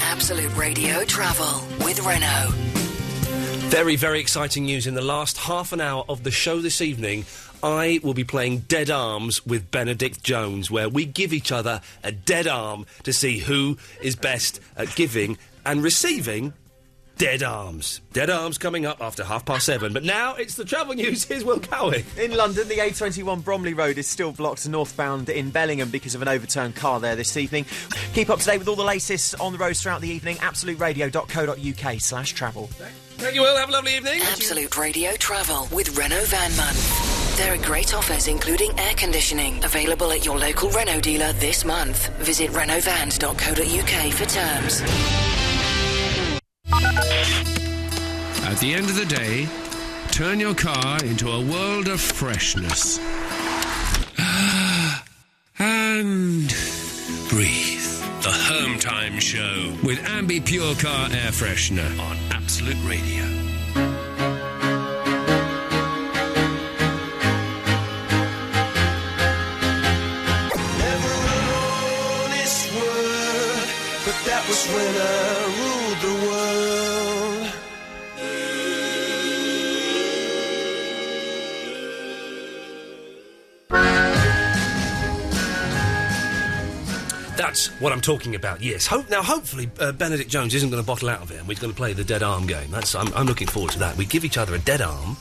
Absolute Radio Travel with Renault. Very, very exciting news. In the last half an hour of the show this evening, I will be playing Dead Arms with Benedict Jones, where we give each other a dead arm to see who is best at giving and receiving dead arms. Dead arms coming up after 7:30. But now it's the travel news. Here's Will Cowick. In London, the A21 Bromley Road is still blocked northbound in Bellingham because of an overturned car there this evening. Keep up to date with all the latest on the roads throughout the evening. absoluteradio.co.uk/travel. Thank you, Will. Have a lovely evening. Absolute Radio Travel with Renault Van Month. There are great offers, including air conditioning, available at your local Renault dealer this month. Visit renaultvans.co.uk for terms. At the end of the day, turn your car into a world of freshness. And breathe. The Home Time Show with Ambi Pure Car Air Freshener on Absolute Radio. Never alone this world, but that was when I ruled the world. That's what I'm talking about, yes. Hopefully, Benedict Jones isn't going to bottle out of it and we're going to play the dead arm game. I'm looking forward to that. We give each other a dead arm.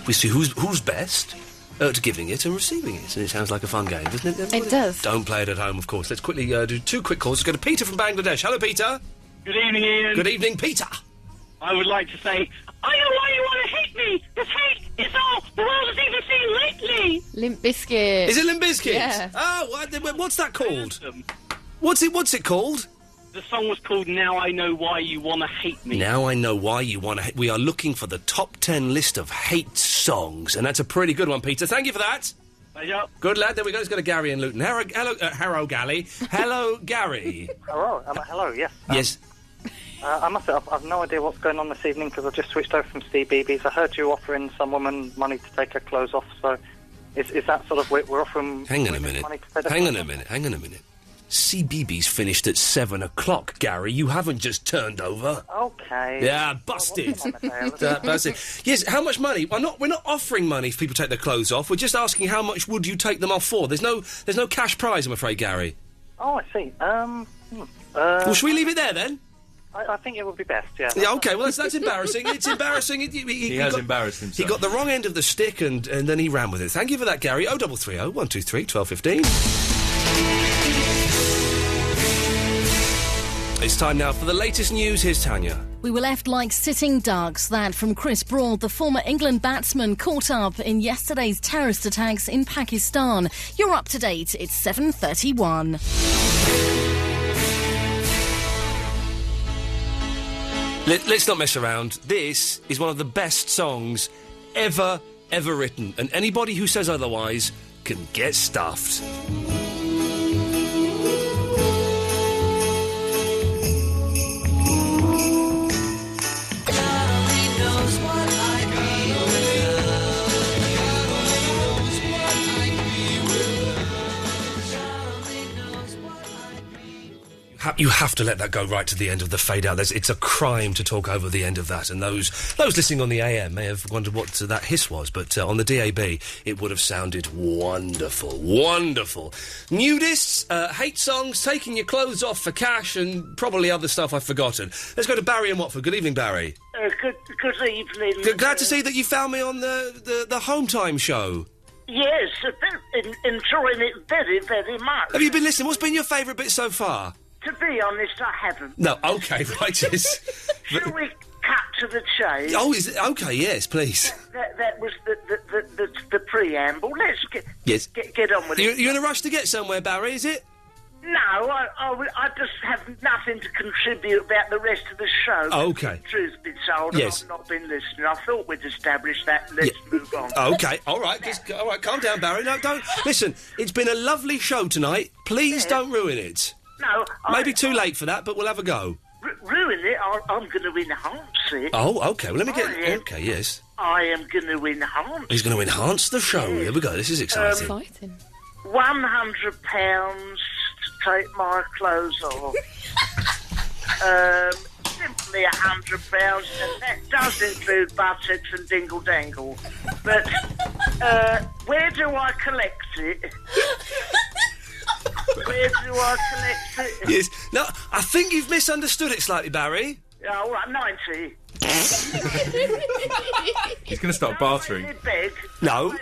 We see who's best at giving it and receiving it. And it sounds like a fun game, doesn't it? It does. Don't play it at home, of course. Let's quickly do two quick calls. Let's go to Peter from Bangladesh. Hello, Peter. Good evening, Ian. Good evening, Peter. I would like to say, I know why you want to hate me. This hate is all the world has even seen lately. Limp Bizkit. Is it Limp Bizkit? Yeah. Oh, what's that called? What's it called? The song was called Now I Know Why You Want to Hate Me. Now I Know Why You Want to Hate... We are looking for the top 10 list of hate songs, and that's a pretty good one, Peter. Thank you for that. Yep. Good lad. There we go. Let's go to Gary in Luton. Hello, Gally. Hello, Gary. Hello, yes. Yes. I must say, I've no idea what's going on this evening because I've just switched over from CBeebies. I heard you offering some woman money to take her clothes off, so is that sort of... We're offering... Hang on a minute. Hang on a minute. CBeebies finished at 7 o'clock, Gary. You haven't just turned over. Okay. Yeah, busted. Busted. Yes, how much money? We're not offering money if people take their clothes off. We're just asking how much would you take them off for. There's no cash prize, I'm afraid, Gary. Oh, I see. Well, should we leave it there, then? I think it would be best, yeah. Yeah, OK, well, that's embarrassing. It's embarrassing. He has embarrassed himself. He got the wrong end of the stick and then he ran with it. Thank you for that, Gary. 0330 123 1215. It's time now for the latest news. Here's Tanya. We were left like sitting ducks. That from Chris Broad, the former England batsman caught up in yesterday's terrorist attacks in Pakistan. You're up to date. It's 7:31. Let's not mess around. This is one of the best songs ever written. And anybody who says otherwise can get stuffed. You have to let that go right to the end of the fade out. It's a crime to talk over the end of that. And those listening on the AM may have wondered what that hiss was, but on the DAB it would have sounded wonderful. Wonderful. Nudists, hate songs, taking your clothes off for cash, and probably other stuff I've forgotten. Let's go to Barry in Watford. Good evening, Barry. Good evening. Glad to see that you found me on the Home Time show. Yes, enjoying it very, very much. Have you been listening? What's been your favourite bit so far? To be honest, I haven't. No, OK, right, yes. Shall we cut to the chase. Oh, is it? Okay, yes, please. That was the preamble. Let's get on with it. You're in a rush to get somewhere, Barry, is it? No, I just have nothing to contribute about the rest of the show. Oh, okay. Truth be told, Yes. I've not been listening. I thought we'd established that. Let's move on. Okay, all right, calm down, Barry. No, don't. Listen, it's been a lovely show tonight. Please don't ruin it. No, Maybe too late for that, but we'll have a go. Ruin it? I'm going to enhance it. Oh, okay. Well, let me get... Okay, yes. I am going to enhance. He's going to enhance the show. Here we go. This is exciting. £100 to take my clothes off. Simply £100, and that does include buttocks and dingle dangle. But where do I collect it? Where do I collect it? Yes. No, I think you've misunderstood it slightly, Barry. Yeah, all right, 90. He's going to start bartering. Beg. No.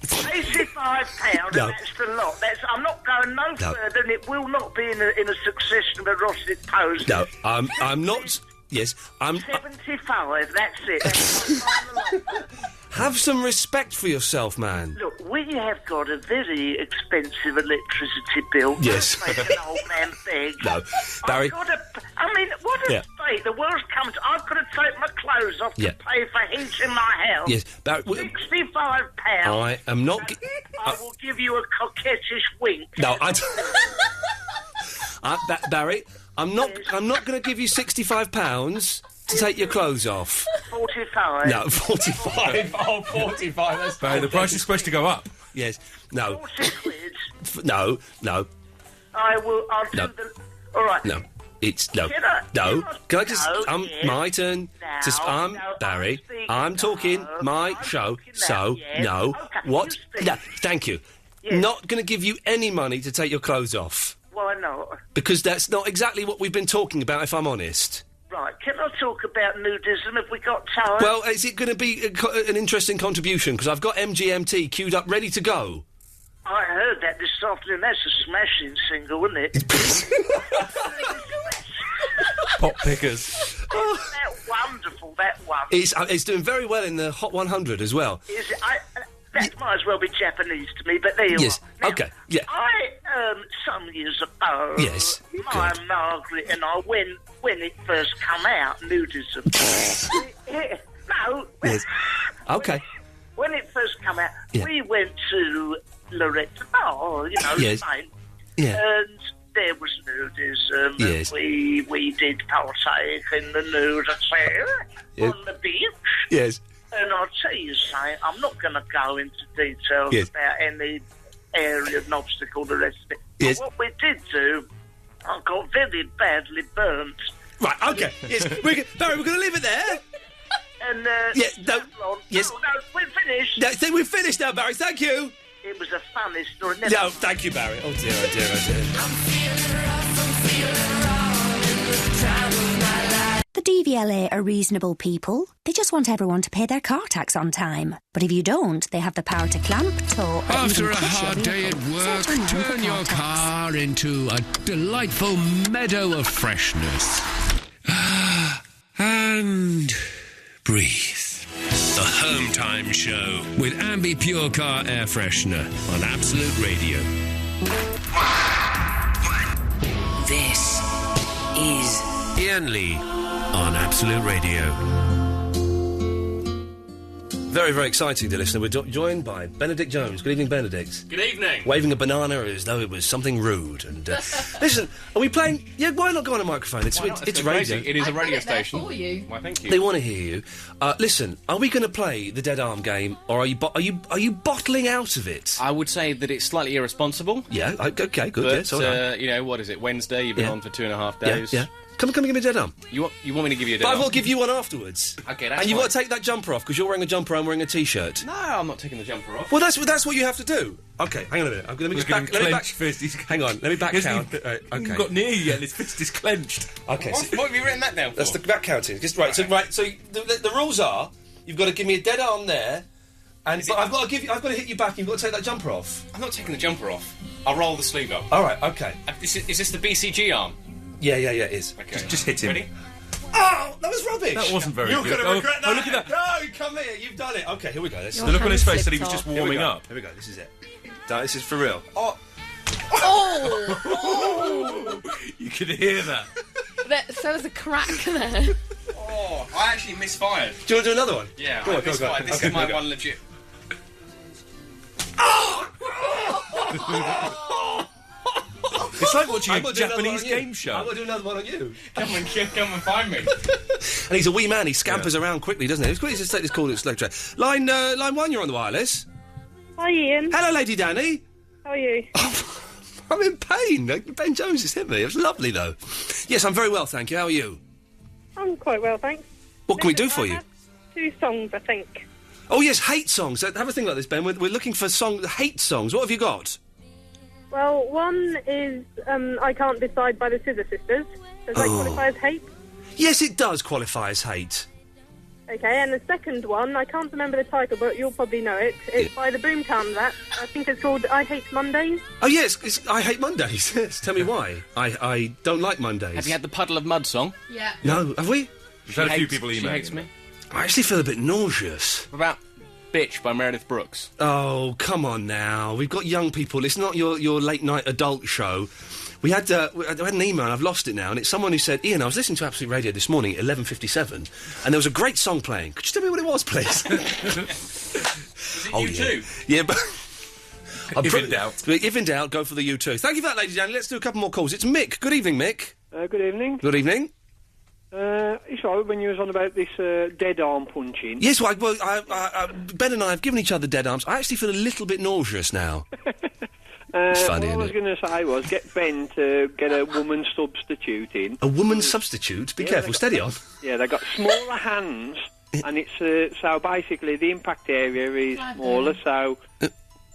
£85, No. that's the lot. I'm not going no further, and it will not be in a succession of erotic poses. No, I'm not... Yes, I'm... 75, that's it. That's my final offer. Have some respect for yourself, man. Look, we have got a very expensive electricity bill. Yes. Don't make an old man beg. No, Barry... What a state the world's come to. I've got to take my clothes off to pay for heating my house. Yes, Barry... £65. I am not... I will give you a coquettish wink. No, Barry, I'm not going to give you £65 to take your clothes off. 45. No, 45. Oh, 45. That's Barry, the price is supposed to go up. Yes. No. 40 quid. No. I'll do No. the... All right. No. It's... No. Can Can I just... yes. My turn. I'm Barry. I'm talking my show. So, no. Okay, What? you No, thank you. Yes. Not going to give you any money to take your clothes off. Why not? Because that's not exactly what we've been talking about, if I'm honest. Right, can I talk about nudism? Have we got time? Well, is it going to be an interesting contribution? Because I've got MGMT queued up, ready to go. I heard that this afternoon. That's a smashing single, isn't it? Pop pickers. Isn't that wonderful, that one? It's doing very well in the Hot 100 as well. Is it? That might as well be Japanese to me, but there you Yes. are. Now, Okay. Yeah. Some years ago, Yes. my Margaret and I, when it first come out, nudism. No. Yes. Okay. When it first come out, Yeah. we went to Loretta Bar, Yes. Spain. Yeah. And there was nudism. Yes. And we did partake in the nudity on the beach. Yes. And I'll tell you something, I'm not going to go into details Yes. about any area and obstacle, the rest of it. Yes. But what we did do, I got very badly burnt. Right, okay. Yes. Barry, we're going to leave it there. And, No, we're finished. No, we're finished now, Barry. Thank you. It was a funny story. No, thank you, Barry. Oh, dear, oh, dear, oh, dear. The DVLA are reasonable people. They just want everyone to pay their car tax on time. But if you don't, they have the power to clamp, tow, or After even a crush hard your day at vehicle. work, So turn turn your car into a delightful meadow of freshness. And breathe. The Home Time Show with Ambi Pure Car Air Freshener on Absolute Radio. This is Iain Lee on Absolute Radio. Very, very exciting, dear listener. We're joined by Benedict Jones. Good evening, Benedict. Good evening. Waving a banana as though it was something rude. And listen, are we playing? Yeah, why not go on a microphone? It's radio. Amazing. It is a radio station. For you. Why, thank you. They want to hear you. Listen, are we going to play the Dead Arm game, or are you bottling out of it? I would say that it's slightly irresponsible. Yeah. Okay. Good. But, yeah. So what is it? Wednesday. You've been on for 2.5 days. Yeah. Come and give me a dead arm. You want me to give you a dead But arm? I will give you one afterwards. Okay, that's And you've fine. got to take that jumper off because you're wearing a jumper. I'm wearing a t-shirt. No, I'm not taking the jumper off. Well, that's what you have to do. Okay, hang on a minute. Let me just back. Hang on. Let me back count. Okay. He got near you yet. His fist is clenched. Okay. What have you written that down for? That's the back counting. So the rules are you've got to give me a dead arm there, but I've got to hit you back. And you've got to take that jumper off. I'm not taking the jumper off. I'll roll the sleeve up. All right. Okay. Is this the BCG arm? Yeah. It is. Okay. Just hit him. Ready? Oh, that was rubbish. That wasn't very You're good. going to regret that. Oh, look at that. No, come here. You've done it. Okay, here we go. The look on his face that he was just warming up. Here we go. This is it. This is for real. Oh! You could hear that. So there's a crack there. Oh, I actually misfired. Do you want to do another one? Yeah, Go I on, go on, misfired. go on. This Okay, is my go. one legit. It's like watching I'm a gonna do another Japanese one on you. game show. I'm going to do another one on you. Come and find me. And he's a wee man. He scampers around quickly, doesn't he? It's quickly to take this call. It's slow track. Line 1, you're on the wireless. Hi, Ian. Hello, Lady Danny. How are you? I'm in pain. Ben Jones has hit me. It was lovely, though. Yes, I'm very well, thank you. How are you? I'm quite well, thanks. What can we do for you? 2 songs, I think. Oh, yes, hate songs. Have a think like this, Ben. We're looking for hate songs. What have you got? Well, one is I Can't Decide by the Scissor Sisters. Does that qualify as hate? Yes, it does qualify as hate. Okay, and the second one, I can't remember the title, but you'll probably know it. It's by the Boomtown Rats. I think it's called I Hate Mondays. Oh, yes, I hate Mondays. Yes, tell me why. I don't like Mondays. Have you had the Puddle of Mud song? Yeah. No, have we? We've had a few people She email. hates me. I actually feel a bit nauseous. What about Bitch by Meredith Brooks? Oh, come on now. We've got young people. It's not your late-night adult show. I had an email, and I've lost it now, and it's someone who said, Ian, I was listening to Absolute Radio this morning at 11:57, and there was a great song playing. Could you tell me what it was, please? Was it U2? Yeah, but... If in doubt. If in doubt, go for the U2. Thank you for that, Lady Danny. Let's do a couple more calls. It's Mick. Good evening, Mick. Good evening. Good evening. It's all right when you was on about this dead arm punching. Yes, well, Ben and I have given each other dead arms. I actually feel a little bit nauseous now. It's funny, what I was isn't going to say was get Ben to get a woman substitute in. A woman substitute? Be careful, steady on. Yeah, they've got smaller hands, and it's so basically the impact area is smaller, so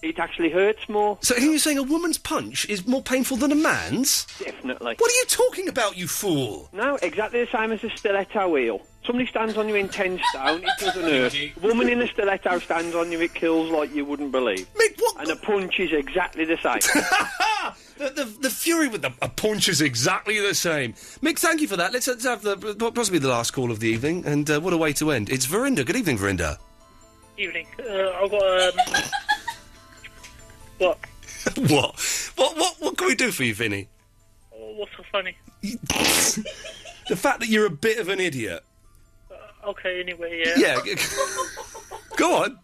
it actually hurts more. So you're saying a woman's punch is more painful than a man's? Definitely. What are you talking about, you fool? No, exactly the same as a stiletto wheel. Somebody stands on you in 10 stone, it doesn't hurt. A woman in a stiletto stands on you, it kills like you wouldn't believe. Mick, what? And a punch is exactly the same. The fury with a punch is exactly the same. Mick, thank you for that. Let's have possibly the last call of the evening, and what a way to end. It's Verinda. Good evening, Verinda. Evening. I've got what? What can we do for you, Vinny? Oh, what's so funny? The fact that you're a bit of an idiot. Okay, anyway, yeah. Yeah. Go on.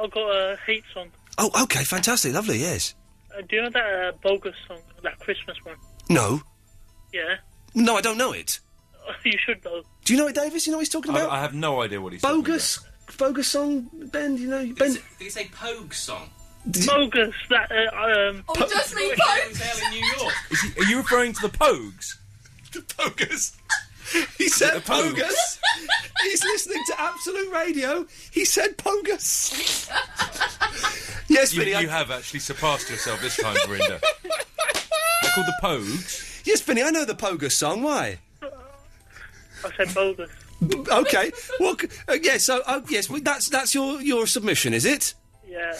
I've got a hate song. Oh, okay, fantastic, lovely, yes. Do you know that bogus song, that Christmas one? No. Yeah. No, I don't know it. You should though. Do you know it, Davis? You know what he's talking about? I have no idea what he's bogus song, Ben. You know, Ben. Did you say Pogue song? Bogus. That just me, Pogue. in New York. Are you referring to the Pogues? The Pogues. He said Pogus. He's listening to Absolute Radio. He said Pogus. Yes, you, Vinny. You have actually surpassed yourself this time, Verinda. They're called the Pogues. Yes, Vinny, I know the Pogus song. Why? I said bogus. Okay. Well, yeah. So, yes, that's your submission, is it? Yeah.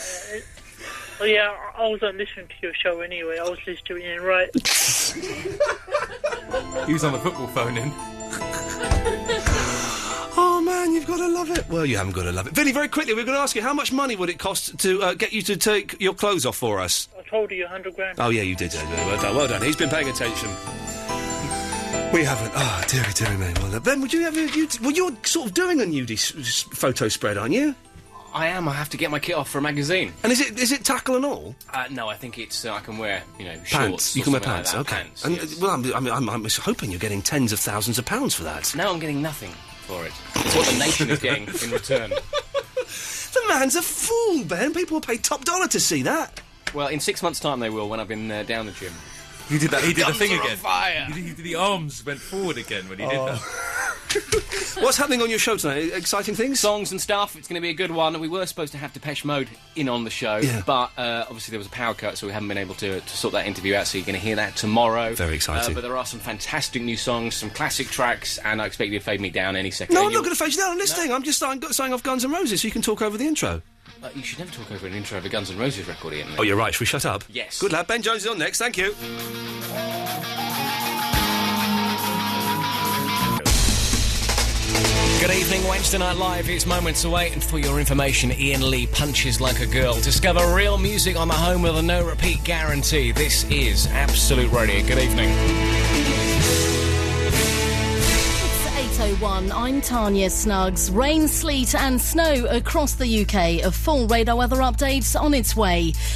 Yeah, I wasn't listening to your show anyway. I was listening in right. He was on the football phone in. Oh man, you've got to love it. Well, you haven't got to love it. Vinny, very quickly, we're going to ask you, how much money would it cost to get you to take your clothes off for us? I told you 100 grand. Oh yeah, you did. Well done, well done. He's been paying attention. We haven't. Oh, dearie me. Well, Ben, would you have well, you're sort of doing a nudie photo spread, aren't you? I am. I have to get my kit off for a magazine. And is it tackle and all? No, I think it's I can wear shorts. Pants. You can wear pants. Like okay. Pants, and yes. well, I'm hoping you're getting tens of thousands of pounds for that. No, I'm getting nothing for it. It's what the nation is getting in return. The man's a fool, Ben. People will pay top dollar to see that. Well, in 6 months' time they will. When I've been down the gym. He did that. He did the thing again. Fire. The arms went forward again when he did that. What's happening on your show tonight? Exciting things? Songs and stuff. It's going to be a good one. We were supposed to have Depeche Mode in on the show, but obviously there was a power cut, so we haven't been able to sort that interview out, so you're going to hear that tomorrow. Very exciting. But there are some fantastic new songs, some classic tracks, and I expect you to fade me down any second. No, I'm not going to fade you down on this thing. I'm just signing off Guns N' Roses so you can talk over the intro. You should never talk over an intro of a Guns N' Roses record, Ian. Oh, you're right. Should we shut up? Yes. Good lad. Ben Jones is on next. Thank you. evening, Wednesday Night Live is moments away, and for your information, Iain Lee punches like a girl. Discover real music on the home with a no-repeat guarantee. This is Absolute Radio. Good evening. It's 8:01. I'm Tanya Snuggs. Rain, sleet and snow across the UK. A full radar weather update on its way.